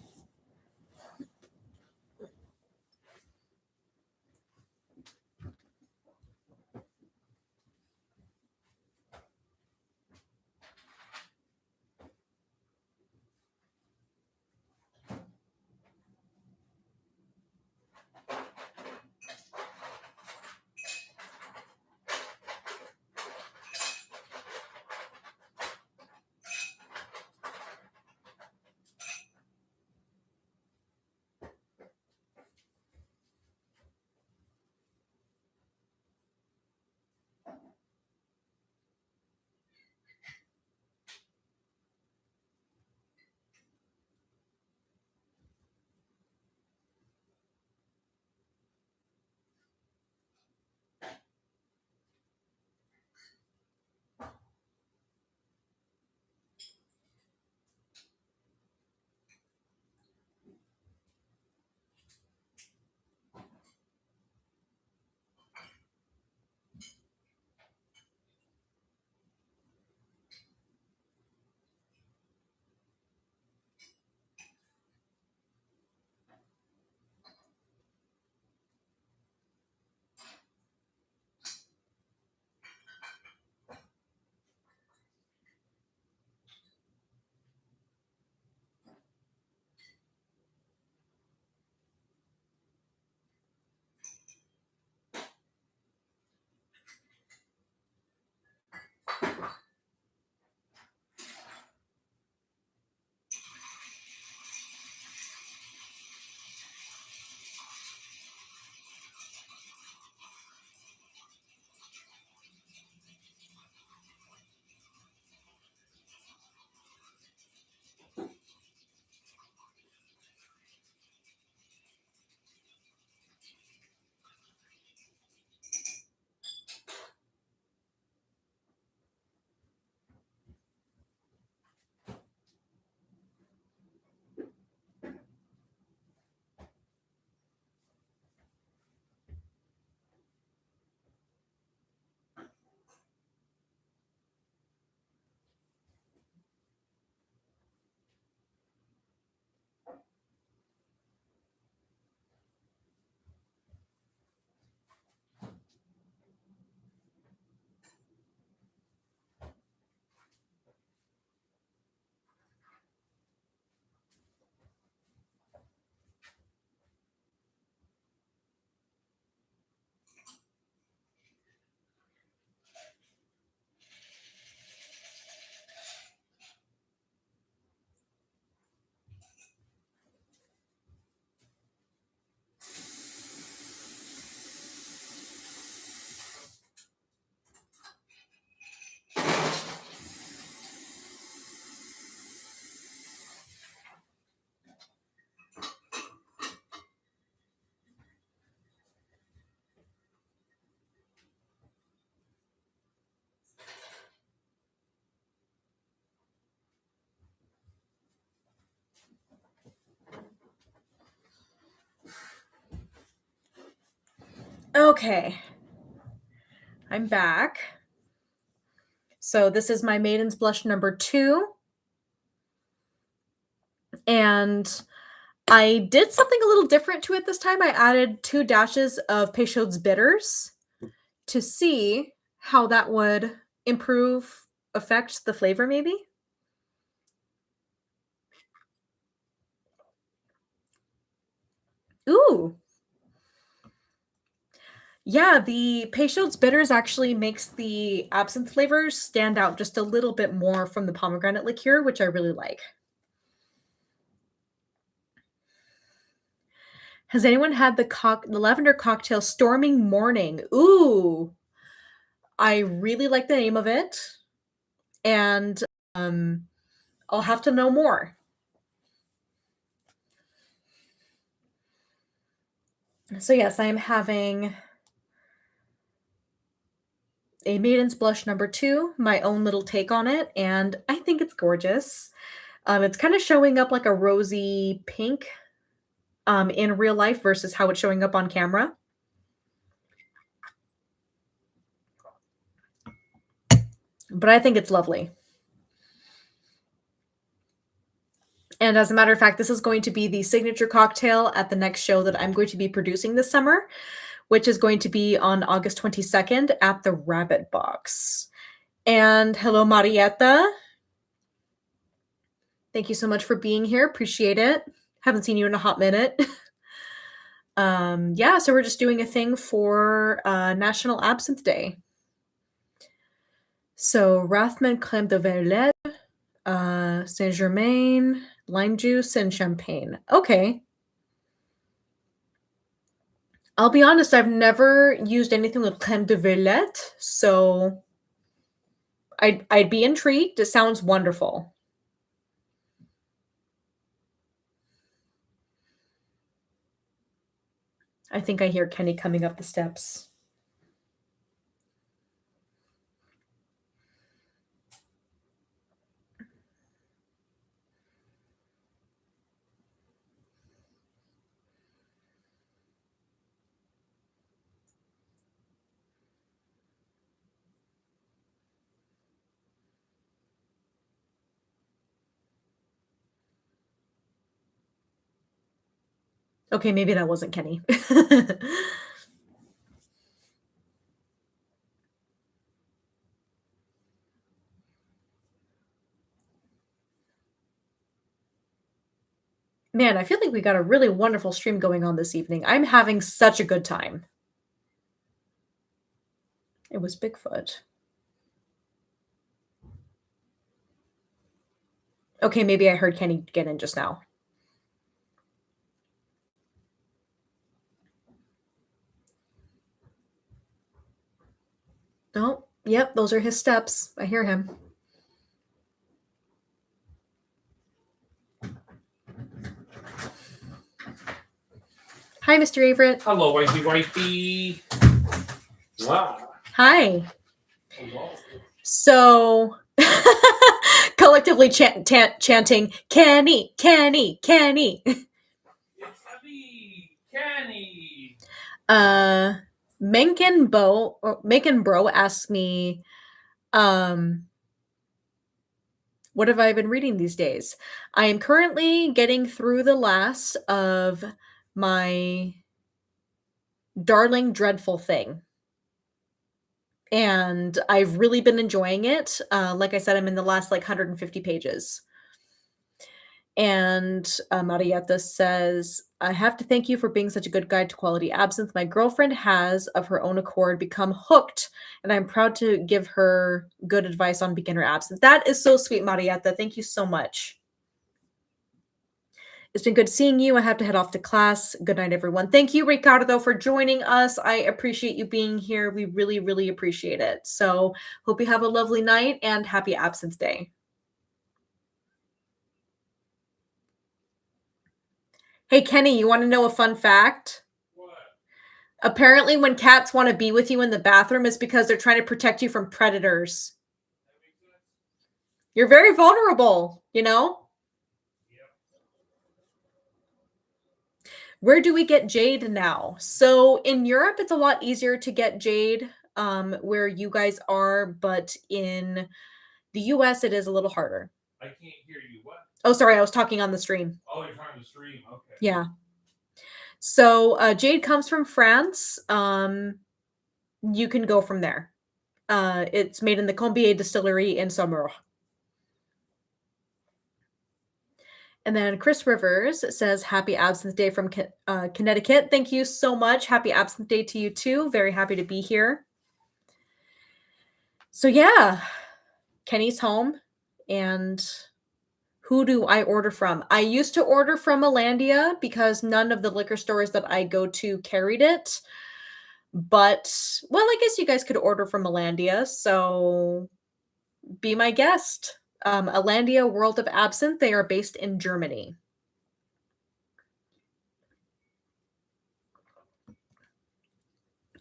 Okay, I'm back. So this is my Maiden's Blush number 2, and I did something a little different to it this time. I added 2 dashes of Peychaud's bitters to see how that would affect the flavor maybe. Ooh. Yeah, the Peychaud's bitters actually makes the absinthe flavors stand out just a little bit more from the pomegranate liqueur, which I really like. Has anyone had the lavender cocktail Storming Morning? Ooh, I really like the name of it, and um, I'll have to know more. So yes, I am having a Maiden's Blush number 2, my own little take on it, and I think it's gorgeous. It's kind of showing up like a rosy pink in real life versus how it's showing up on camera. But I think it's lovely. And as a matter of fact, this is going to be the signature cocktail at the next show that I'm going to be producing this summer, which is going to be on August 22nd at the Rabbit Box. And hello, Marietta. Thank you so much for being here. Appreciate it. Haven't seen you in a hot minute. Yeah, so we're just doing a thing for National Absinthe Day. So Rathman crème de verlet, Saint Germain, lime juice, and champagne. Okay. I'll be honest, I've never used anything with crème de verlet, so I'd be intrigued. It sounds wonderful. I think I hear Kenny coming up the steps. Okay, maybe that wasn't Kenny. Man, I feel like we got a really wonderful stream going on this evening. I'm having such a good time. It was Bigfoot. Okay, maybe I heard Kenny get in just now. Oh, yep, those are his steps. I hear him. Hi, Mr. Averett. Hello, wifey. Wow. Hi. Hello. So, collectively chanting, Kenny, Kenny, Kenny. It's me, Kenny. Mencken Bro asked me, what have I been reading these days? I am currently getting through the last of my Darling Dreadful Thing. And I've really been enjoying it. Like I said, I'm in the last 150 pages. And Marietta says, I have to thank you for being such a good guide to quality absinthe. My girlfriend has, of her own accord, become hooked, and I'm proud to give her good advice on beginner absinthe. That is so sweet, Marietta. Thank you so much. It's been good seeing you. I have to head off to class. Good night, everyone. Thank you, Ricardo, for joining us. I appreciate you being here. We really, really appreciate it. So hope you have a lovely night and happy Absinthe Day. Hey, Kenny, you want to know a fun fact? What? Apparently, when cats want to be with you in the bathroom, it's because they're trying to protect you from predators. That makes sense. You're very vulnerable, you know? Yep. Where do we get jade now? So in Europe, it's a lot easier to get jade where you guys are, but in the US, it is a little harder. I can't hear you. What? Oh, sorry, I was talking on the stream. Oh, you're trying to stream. Okay. Yeah. So jade comes from France. You can go from there. It's made in the Combier distillery in Saumur. And then Chris Rivers says, Happy Absinthe Day from Connecticut. Thank you so much. Happy Absinthe Day to you too. Very happy to be here. So yeah, Kenny's home. And who do I order from? I used to order from Alandia because none of the liquor stores that I go to carried it. But, well, I guess you guys could order from Alandia. So be my guest. Alandia World of Absinthe. They are based in Germany.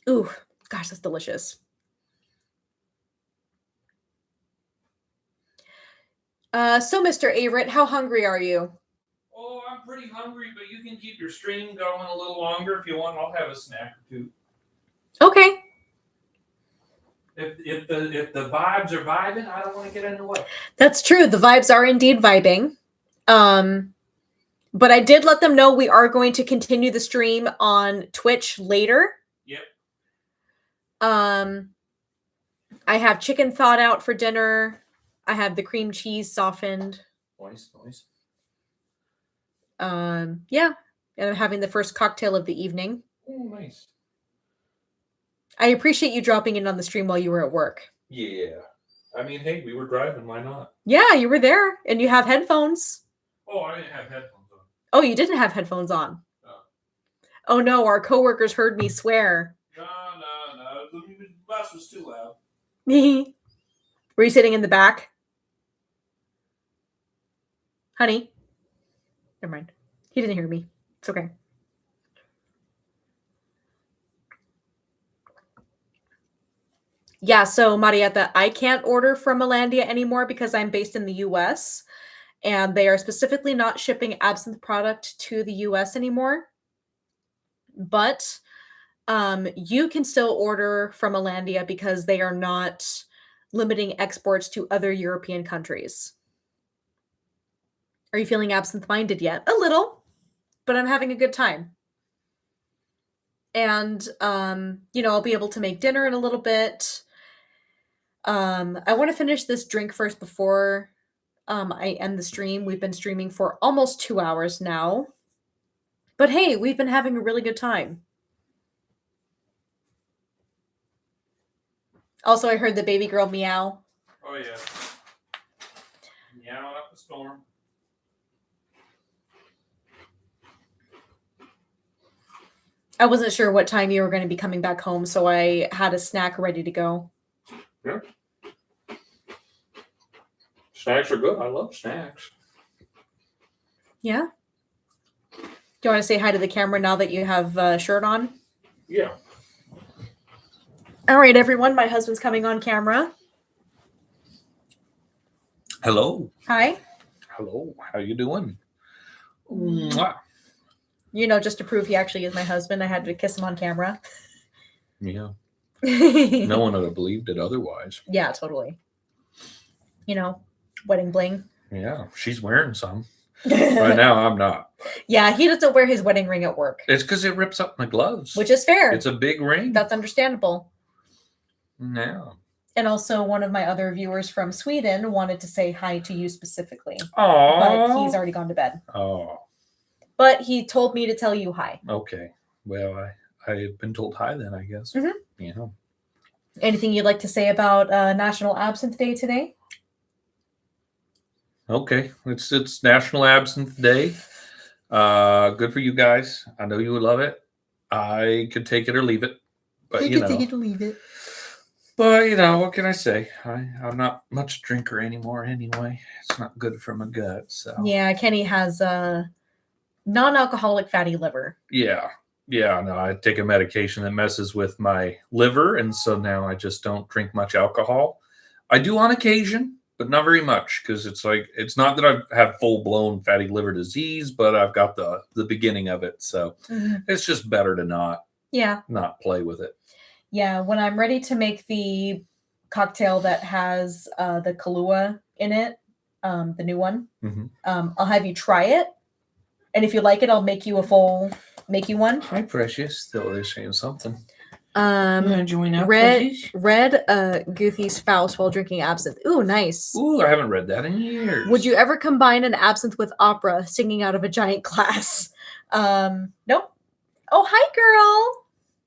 Ooh, gosh, that's delicious. So, Mr. Averett, how hungry are you? Oh, I'm pretty hungry, but you can keep your stream going a little longer if you want. I'll have a snack or two. Okay. If the vibes are vibing, I don't want to get in the way. That's true. The vibes are indeed vibing. But I did let them know we are going to continue the stream on Twitch later. Yep. I have chicken thawed out for dinner. I have the cream cheese softened. Nice. Yeah. And I'm having the first cocktail of the evening. Oh, nice. I appreciate you dropping in on the stream while you were at work. Yeah. I mean, hey, we were driving. Why not? Yeah, you were there. And you have headphones. Oh, I didn't have headphones on. Oh, you didn't have headphones on. No. Oh, no. Our coworkers heard me swear. No. The bus was too loud. Were you sitting in the back? Honey? Never mind. He didn't hear me. It's okay. Yeah, so Marietta, I can't order from Alandia anymore because I'm based in the US and they are specifically not shipping absinthe product to the US anymore. But you can still order from Alandia because they are not limiting exports to other European countries. Are you feeling absinthe-minded yet? A little, but I'm having a good time. And, I'll be able to make dinner in a little bit. I want to finish this drink first before I end the stream. We've been streaming for almost 2 hours now. But hey, we've been having a really good time. Also, I heard the baby girl meow. Oh, yeah. Meowing up a storm. I wasn't sure what time you were going to be coming back home, so I had a snack ready to go. Yeah. Snacks are good. I love snacks. Yeah? Do you want to say hi to the camera now that you have a shirt on? Yeah. All right, everyone. My husband's coming on camera. Hello. Hi. Hello. How you doing? Mwah. Just to prove he actually is my husband, I had to kiss him on camera. Yeah. No one would have believed it otherwise. Yeah, totally. Wedding bling. Yeah, she's wearing some. Right now, I'm not. Yeah, he doesn't wear his wedding ring at work. It's because it rips up my gloves. Which is fair. It's a big ring. That's understandable. Yeah. And also, one of my other viewers from Sweden wanted to say hi to you specifically. Oh. But he's already gone to bed. Oh. But he told me to tell you hi. Okay. Well, I've been told hi then, I guess. Mm-hmm. Yeah. Anything you'd like to say about National Absinthe Day today? Okay. It's National Absinthe Day. Good for you guys. I know you would love it. I could take it or leave it. But take it or leave it. But, what can I say? I'm not much drinker anymore anyway. It's not good for my gut, so. Yeah, Kenny has a non-alcoholic fatty liver. Yeah. Yeah, no, I take a medication that messes with my liver, and so now I just don't drink much alcohol. I do on occasion, but not very much because it's not that I've had full blown fatty liver disease, but I've got the beginning of it. So it's just better to not play with it. Yeah, when I'm ready to make the cocktail that has the Kahlua in it, the new one, I'll have you try it, and if you like it, I'll make you one. Hi, Precious. Still is saying something. Join up, read Goothy's Faust while drinking absinthe. Ooh, nice. Ooh, I haven't read that in years. Would you ever combine an absinthe with opera, singing out of a giant glass? Nope. Oh, hi, girl.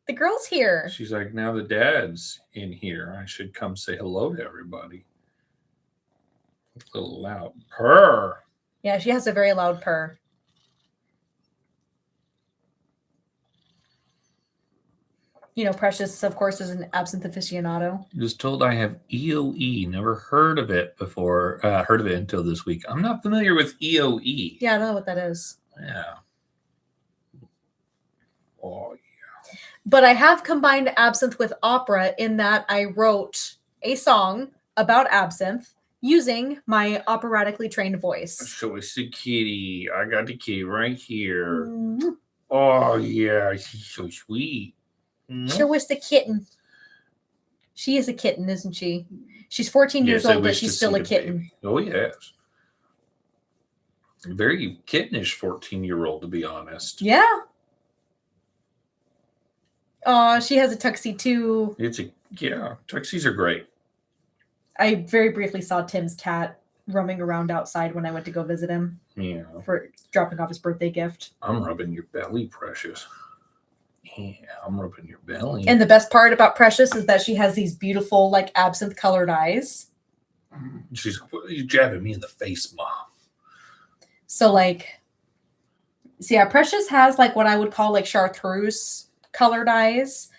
The girl's here. She's like, now the dad's in here. I should come say hello to everybody. A little loud purr. Yeah, she has a very loud purr. You know, Precious, of course, is an absinthe aficionado. Just told I have EOE. Never heard of it before. Heard of it until this week. I'm not familiar with EOE. Yeah, I don't know what that is. Yeah. Oh, yeah. But I have combined absinthe with opera in that I wrote a song about absinthe using my operatically trained voice. Show us the kitty. I got the kitty right here. Oh, yeah. She's so sweet. Show us the kitten. She is a kitten, isn't she? She's 14 years old, but she's still a kitten. Baby. Oh, yes. Very kittenish 14-year-old, to be honest. Yeah. Oh, she has a tuxie too. Tuxies are great. I very briefly saw Tim's cat roaming around outside when I went to go visit him. Yeah. For dropping off his birthday gift. I'm rubbing your belly, Precious. Yeah, I'm rubbing your belly. And the best part about Precious is that she has these beautiful, like, absinthe colored eyes. She's like, what are you jabbing me in the face, Mom? So, like, so yeah, Precious has, like, what I would call, like, chartreuse colored eyes.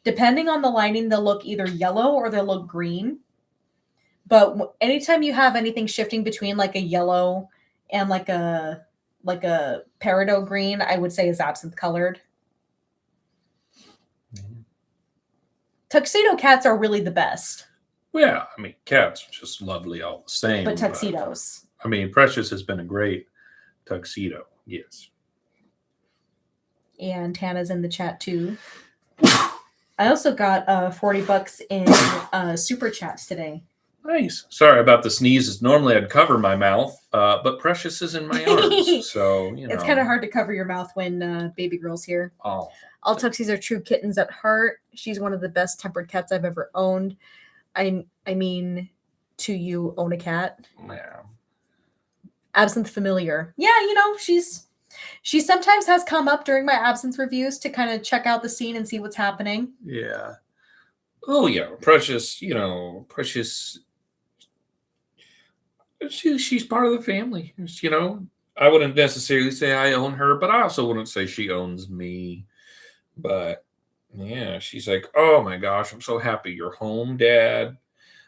Depending on the lighting, they'll look either yellow or they'll look green. But anytime you have anything shifting between, like, a yellow and, like a peridot green, I would say is absinthe colored. Tuxedo cats are really the best. Yeah, I mean, cats are just lovely all the same. But tuxedos. I mean, Precious has been a great tuxedo, yes. And Hannah's in the chat too. I also got $40 in super chats today. Nice. Sorry about the sneezes. Normally I'd cover my mouth, but Precious is in my arms, so you know. It's kind of hard to cover your mouth when baby girl's here. Oh. All tuxies are true kittens at heart. She's one of the best tempered cats I've ever owned. I mean, to you own a cat. Yeah. Absinthe familiar. Yeah, you know, she sometimes has come up during my absinthe reviews to kind of check out the scene and see what's happening. Yeah. Oh yeah, Precious. You know, Precious. She's part of the family. You know, I wouldn't necessarily say I own her, but I also wouldn't say she owns me. But yeah, she's like, oh my gosh, I'm so happy you're home, Dad.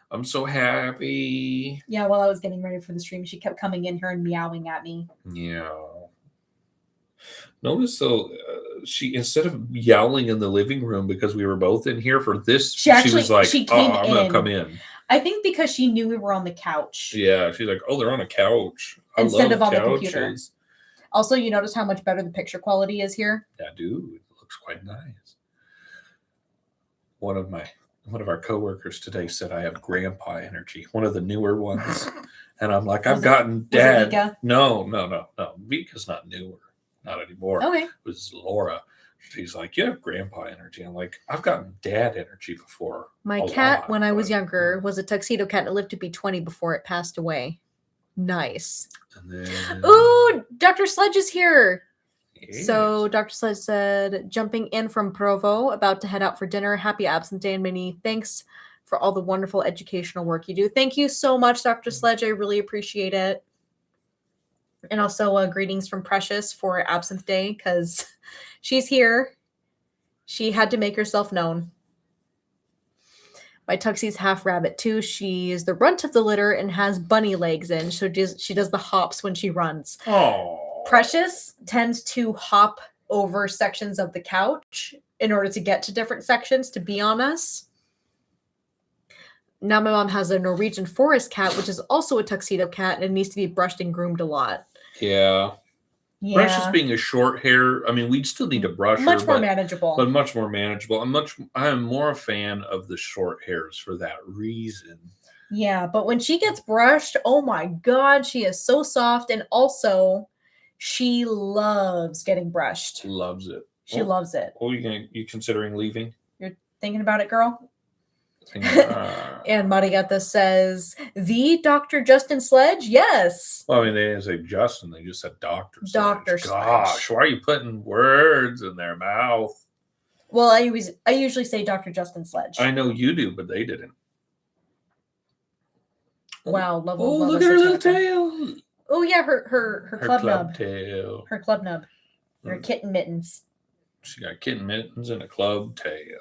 I'm so happy. Yeah, while I was getting ready for the stream, she kept coming in here and meowing at me. Yeah. Notice though, she instead of yowling in the living room because we were both in here for this, she was like, came I'm gonna come in. I think because she knew we were on the couch. Yeah, she's like, oh, they're on a couch. Instead of on the computer. Also, you notice how much better the picture quality is here? Yeah, dude. It looks quite nice. One of our coworkers today said I have grandpa energy, one of the newer ones. And I'm like, I've gotten dad. Vika? No. Vika's not newer. Not anymore. Okay. It was Laura. She's like, you have grandpa energy. I'm like, I've gotten dad energy before. My cat, when I was younger, was a tuxedo cat that lived to be 20 before it passed away. Nice. And then, ooh, Dr. Sledge is here. yes. So Dr. Sledge said, jumping in from Provo, about to head out for dinner. Happy Absinthe Day and many thanks for all the wonderful educational work you do. Thank you so much, Dr. Sledge. I really appreciate it. And also greetings from Precious for Absinthe Day because she's here. She had to make herself known. My tuxie's half rabbit too. She is the runt of the litter and has bunny legs in. So she does the hops when she runs. Oh. Precious tends to hop over sections of the couch in order to get to different sections to be on us. now my mom has a Norwegian forest cat, which is also a tuxedo cat, and it needs to be brushed and groomed a lot. Yeah. Precious Yeah. being a short hair, I mean, we'd still need to brush her, Much more but manageable. much more manageable. I am more a fan of the short hairs for that reason. Yeah, but when she gets brushed, oh my god, she is so soft, and also she loves getting brushed. Loves it. She loves it. Oh, you considering leaving? You're thinking about it, girl? And Marietta says, the Dr. Justin Sledge? Yes. well, I mean, they didn't say Justin, they just said Dr. Dr. Sledge. Gosh, Sledge. why are you putting words in their mouth? Well, I usually say Dr. Justin Sledge. I know you do, but they didn't. Wow, love. Oh, look at her little tail. Oh yeah, her club nub. Tail. Her club nub. Her kitten mittens. She got kitten mittens and a club tail.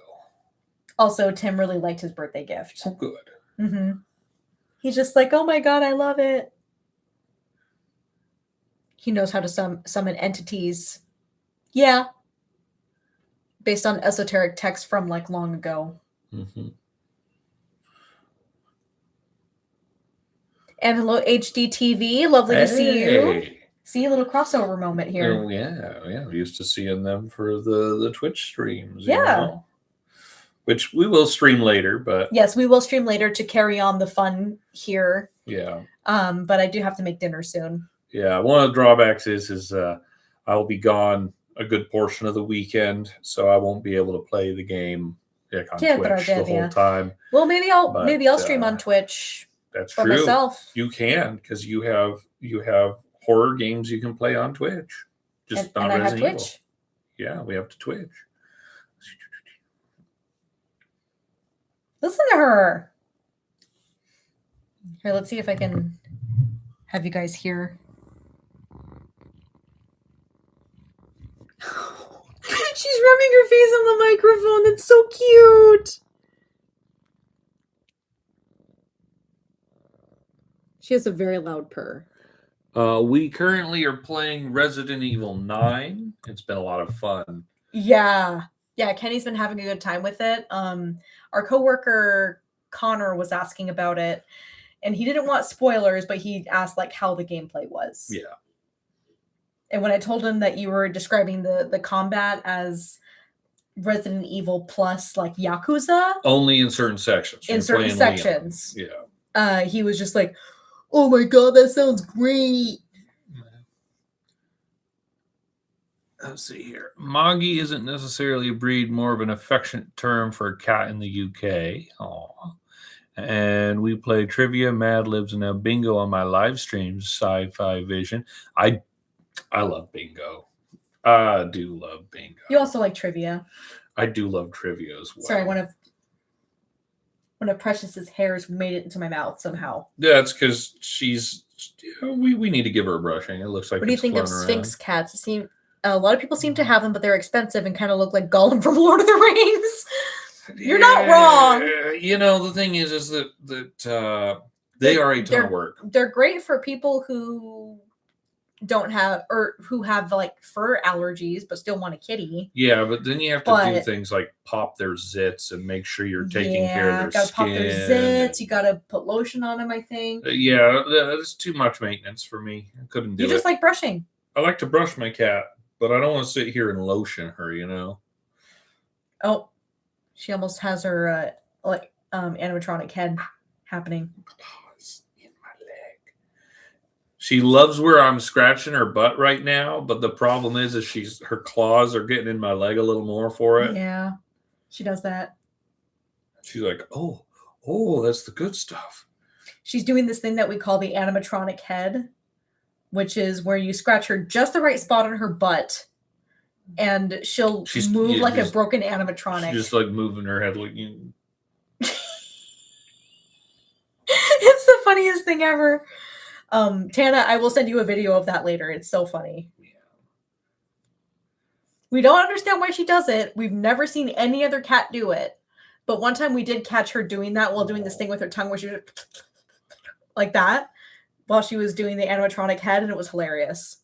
Also, Tim really liked his birthday gift. Oh, good. Mm-hmm. He's just like, oh my god, I love it. He knows how to summon entities. Yeah. Based on esoteric text from like long ago. Mm-hmm. And hello, HDTV. Lovely to see you. See a little crossover moment here. Oh, yeah. We used to seeing them for the Twitch streams. Yeah. You know? Which we will stream later, but yes, we will stream later to carry on the fun here. Yeah. But I do have to make dinner soon. Yeah, one of the drawbacks is I'll be gone a good portion of the weekend, so I won't be able to play the game on Twitch the whole time. Well, maybe I'll stream on Twitch. That's for true. Myself. You can, because you have horror games you can play on Twitch. Just not Resident Evil. Twitch. Yeah, we have to Twitch. Listen to her. Here, let's see if I can have you guys hear. She's rubbing her face on the microphone. That's so cute. She has a very loud purr. We currently are playing Resident Evil 9. It's been a lot of fun. Yeah. Kenny's been having a good time with it. Our coworker Connor was asking about it, and he didn't want spoilers, but he asked like how the gameplay was. Yeah. And when I told him that you were describing the combat as Resident Evil plus like Yakuza, only in certain sections. In certain sections. Leon. Yeah. He was just like, "Oh my god, that sounds great." Let's see here. Moggy isn't necessarily a breed, more of an affectionate term for a cat in the UK. Aww. And we play trivia, Mad Libs, and now bingo on my live streams, Sci-Fi Vision. I love bingo. I do love bingo. You also like trivia. I do love trivia as well. Sorry, one of Precious's hairs made it into my mouth somehow. Yeah, it's because we need to give her a brushing. It looks like. What do you think of Sphinx cats? A lot of people seem to have them, but they're expensive and kind of look like Gollum from Lord of the Rings. You're not wrong. The thing is that they are a ton of work. They're great for people who don't have or who have like fur allergies but still want a kitty. Yeah, but then you have to do things like pop their zits and make sure you're taking care of their skin. Pop their zits. You gotta put lotion on them, I think. Yeah, that's too much maintenance for me. I couldn't do it. You just like brushing. I like to brush my cat, but I don't want to sit here and lotion her, Oh, she almost has her animatronic head happening. She loves where I'm scratching her butt right now, but the problem is her claws are getting in my leg a little more for it. Yeah, she does that. She's like, oh, that's the good stuff. She's doing this thing that we call the animatronic head, which is where you scratch her just the right spot on her butt, and she'll move like a broken animatronic. She's just like moving her head like you. It's the funniest thing ever. Tana, I will send you a video of that later. It's so funny. Yeah. We don't understand why she does it. We've never seen any other cat do it. But one time we did catch her doing that while doing this thing with her tongue where she was like that while she was doing the animatronic head, and it was hilarious.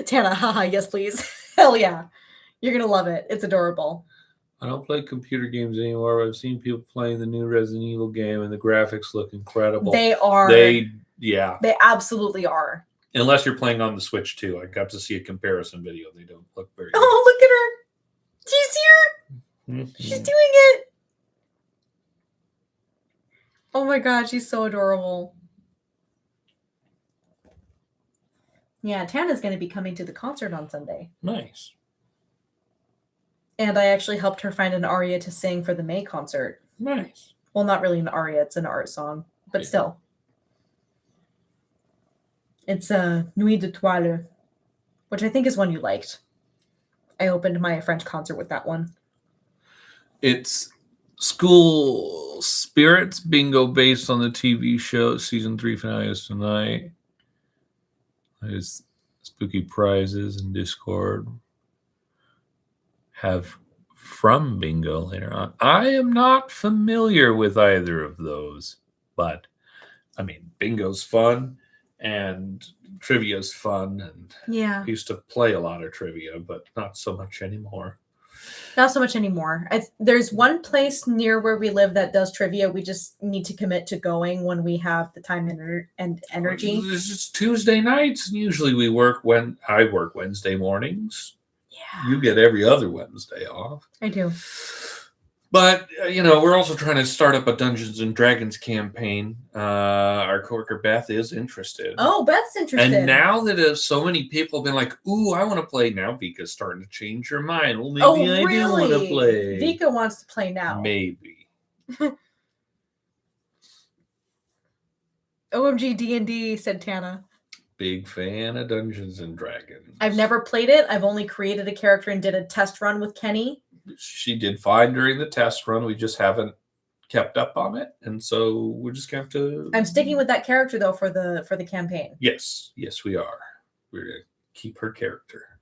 Tana, haha, yes, please. Hell yeah. You're going to love it. It's adorable. I don't play computer games anymore. But I've seen people playing the new Resident Evil game, and the graphics look incredible. They are. Yeah. They absolutely are. Unless you're playing on the Switch too. I got to see a comparison video. They don't look very good. Oh, look at her. She's here. Mm-hmm. She's doing it. Oh my god, she's so adorable. Yeah, Tana's going to be coming to the concert on Sunday. Nice. And I actually helped her find an aria to sing for the May concert. Nice. Well, not really an aria, it's an art song, but still. It's Nuit d'étoiles, which I think is one you liked. I opened my French concert with that one. It's School Spirits Bingo based on the TV show. Season 3 finale is tonight. There's spooky prizes in Discord. Have from bingo later on. I am not familiar with either of those, but I mean, bingo's fun and trivia's fun. And yeah, I used to play a lot of trivia, but not so much anymore. Not so much anymore. There's one place near where we live that does trivia. We just need to commit to going when we have the time and energy. It's Tuesday nights, and usually we work when I work Wednesday mornings. Yeah. You get every other Wednesday off. I do. But, we're also trying to start up a Dungeons and Dragons campaign. Our coworker Beth is interested. Oh, Beth's interested. And now that so many people have been like, ooh, I want to play now, Vika's starting to change her mind. Well, maybe I do want to play. Vika wants to play now. Maybe. OMG D&D, said Tana. Big fan of Dungeons and Dragons. I've never played it. I've only created a character and did a test run with Kenny. She did fine during the test run. We just haven't kept up on it, and so we're just going to have to. I'm sticking with that character though for the campaign. Yes, we are. We're going to keep her character.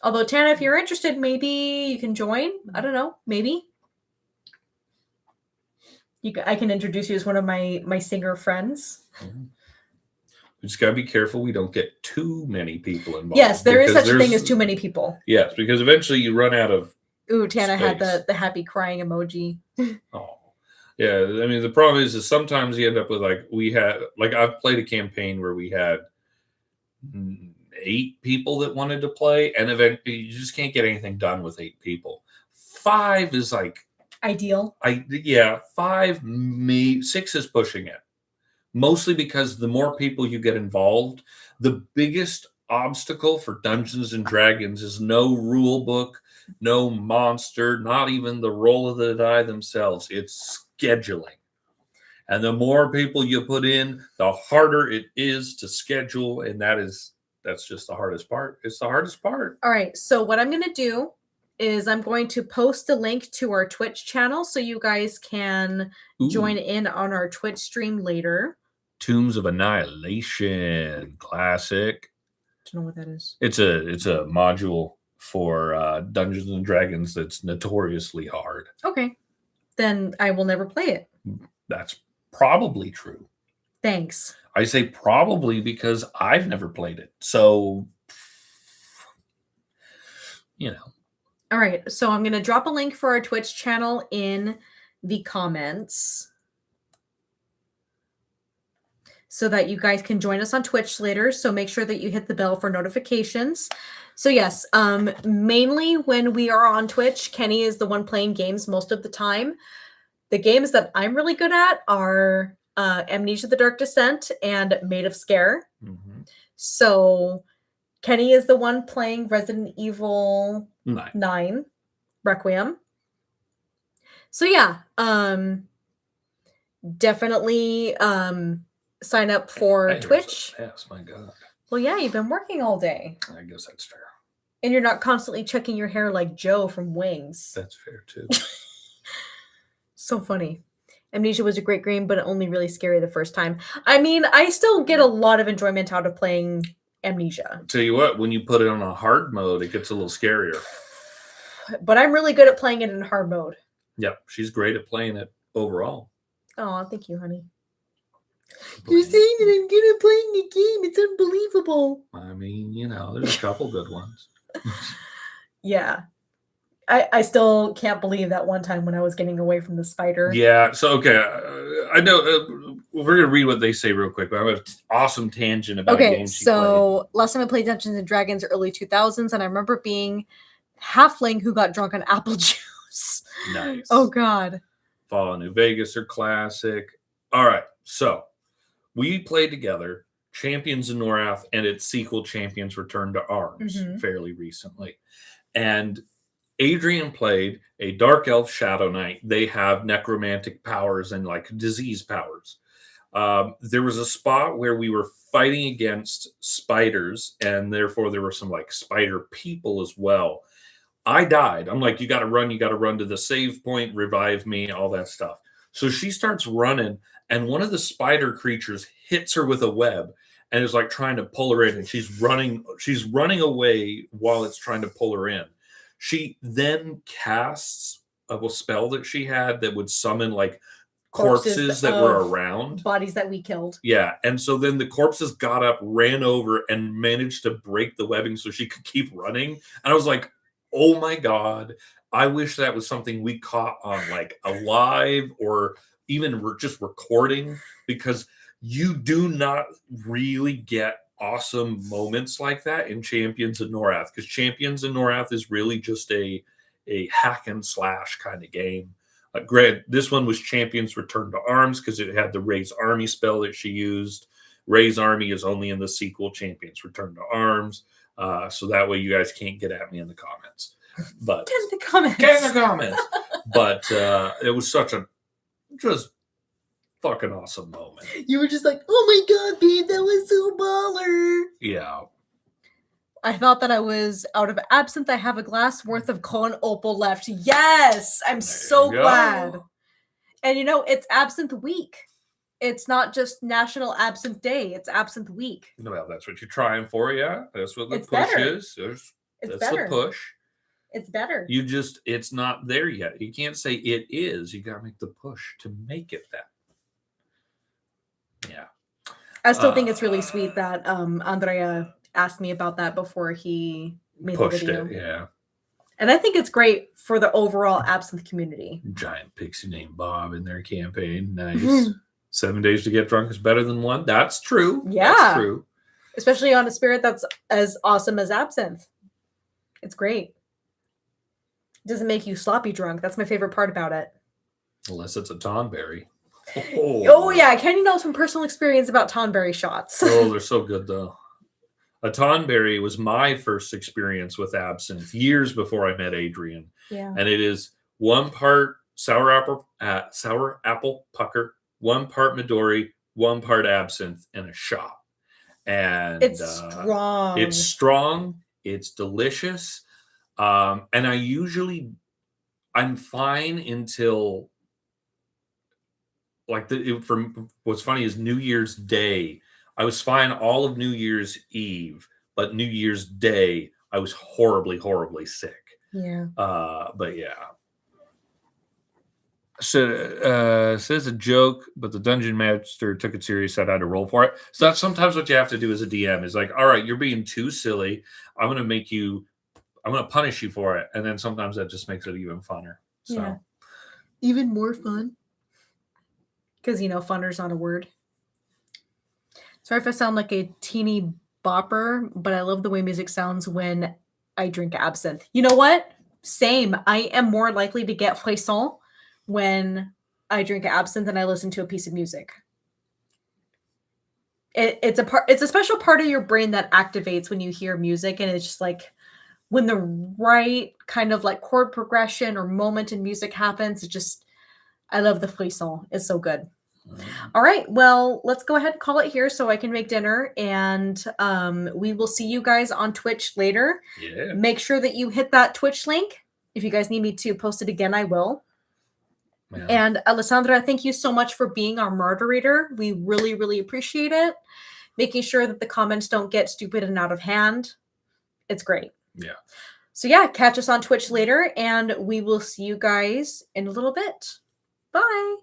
Although Tana, if you're interested, maybe you can join. I don't know. Maybe I can introduce you as one of my singer friends. Mm-hmm. We just got to be careful we don't get too many people involved. Yes, there is such a thing as too many people. Yes, because eventually you run out of. Ooh, Tana space. had the happy crying emoji. Oh, yeah. I mean, the problem is sometimes you end up with I've played a campaign where we had 8 people that wanted to play, and eventually you just can't get anything done with 8 people. 5 is ideal. 5, 6 is pushing it. Mostly because the more people you get involved, the biggest obstacle for Dungeons and Dragons is no rule book, no monster, not even the roll of the die themselves. It's scheduling. And the more people you put in, the harder it is to schedule. And that's just the hardest part. It's the hardest part. All right. So what I'm going to do is I'm going to post a link to our Twitch channel so you guys can join in on our Twitch stream later. Tombs of Annihilation. Classic. I don't know what that is. It's a module for Dungeons and Dragons that's notoriously hard. Okay. Then I will never play it. That's probably true. Thanks. I say probably because I've never played it. So, All right. So I'm going to drop a link for our Twitch channel in the comments so that you guys can join us on Twitch later. So make sure that you hit the bell for notifications. So yes, mainly when we are on Twitch, Kenny is the one playing games most of the time. The games that I'm really good at are Amnesia: The Dark Descent and Made of Scare. Mm-hmm. So Kenny is the one playing Resident Evil 9 Requiem. So yeah, definitely sign up for Twitch. Yes, my God. Well, yeah, you've been working all day. I guess that's fair. And you're not constantly checking your hair like Joe from Wings. That's fair too. So funny. Amnesia was a great game, but only really scary the first time. I mean, I still get a lot of enjoyment out of playing Amnesia. I'll tell you what, when you put it on a hard mode, it gets a little scarier. But I'm really good at playing it in hard mode. Yep, she's great at playing it overall. Oh, thank you, honey. You're saying that I'm good at playing the game. It's unbelievable. I mean, there's a couple good ones. Yeah. I still can't believe that one time when I was getting away from the spider. Yeah. So okay, I know we're gonna read what they say real quick. But I have an awesome tangent about a Okay, game she played. so last time I played Dungeons and Dragons, early 2000s, and I remember being halfling who got drunk on apple juice. Nice. Oh God. Fallout New Vegas are classic. All right, so we played together Champions of Norath and its sequel Champions Return to Arms fairly recently. And Adrian played a Dark Elf Shadow Knight. They have necromantic powers and like disease powers. There was a spot where we were fighting against spiders, and therefore there were some like spider people as well. I died. I'm like, you got to run to the save point, revive me, all that stuff. So she starts running, and one of the spider creatures hits her with a web and is like trying to pull her in, and she's running away while it's trying to pull her in. She then casts a spell that she had that would summon like corpses that were around. Bodies that we killed. Yeah. And so then the corpses got up, ran over, and managed to break the webbing so she could keep running. And I was like, oh my God, I wish that was something we caught on like a live or even just recording, because you do not really get awesome moments like that in Champions of Norath, because Champions of Norath is really just a hack and slash kind of game. Grant, this one was Champions Return to Arms because it had the Ray's Army spell that she used. Ray's Army is only in the sequel Champions Return to Arms. So that way you guys can't get at me in the comments. But Get in the comments. Get in the comments. But it was such a just fucking awesome moment. You were just like, oh my God, babe, that was so baller. Yeah. I thought that I was out of absinthe. I have a glass worth of Con Opal left. Yes, I'm so glad. And you know, it's Absinthe Week. It's not just National Absinthe Day. It's Absinthe Week. Well, that's what you're trying for, yeah. That's what the It's push better. is. It's That's better. the push. It's better. It's not there yet. You can't say it is. You got to make the push to make it that. Yeah. I still think it's really sweet that Andrea asked me about that before he made the video. Pushed it, yeah. And I think it's great for the overall absinthe community. Giant pixie named Bob in their campaign. Nice. 7 days to get drunk is better than one. That's true. Yeah. That's true. Especially on a spirit that's as awesome as absinthe. It's great. It doesn't make you sloppy drunk. That's my favorite part about it. Unless it's a Tonberry. Oh yeah, Kenny knows from personal experience about Tonberry shots. Oh, they're so good though. A Tonberry was my first experience with absinthe years before I met Adrian. Yeah. And it is 1 part sour apple pucker, 1 part Midori, 1 part absinthe, and a shot. And it's strong. It's strong. It's delicious. And I'm fine until like what's funny is New Year's Day. I was fine all of New Year's Eve, but New Year's Day, I was horribly, horribly sick. Yeah. But yeah. So says a joke, but the dungeon master took it serious, said I had to roll for it. So that's sometimes what you have to do as a DM is like, all right, you're being too silly. I'm going to punish you for it. And then sometimes that just makes it even funner. So yeah. Even more fun. Because, funner's not a word. Sorry if I sound like a teeny bopper, but I love the way music sounds when I drink absinthe. You know what? Same. I am more likely to get frisson when I drink absinthe and I listen to a piece of music. It's a special part of your brain that activates when you hear music, and it's just like when the right kind of like chord progression or moment in music happens, I love the frisson. It's so good. All right. Well, let's go ahead and call it here so I can make dinner. And we will see you guys on Twitch later. Yeah. Make sure that you hit that Twitch link. If you guys need me to post it again, I will. Yeah. And Alessandra, thank you so much for being our moderator. We really, really appreciate it. Making sure that the comments don't get stupid and out of hand. It's great. Yeah. So yeah, catch us on Twitch later, and we will see you guys in a little bit. Bye.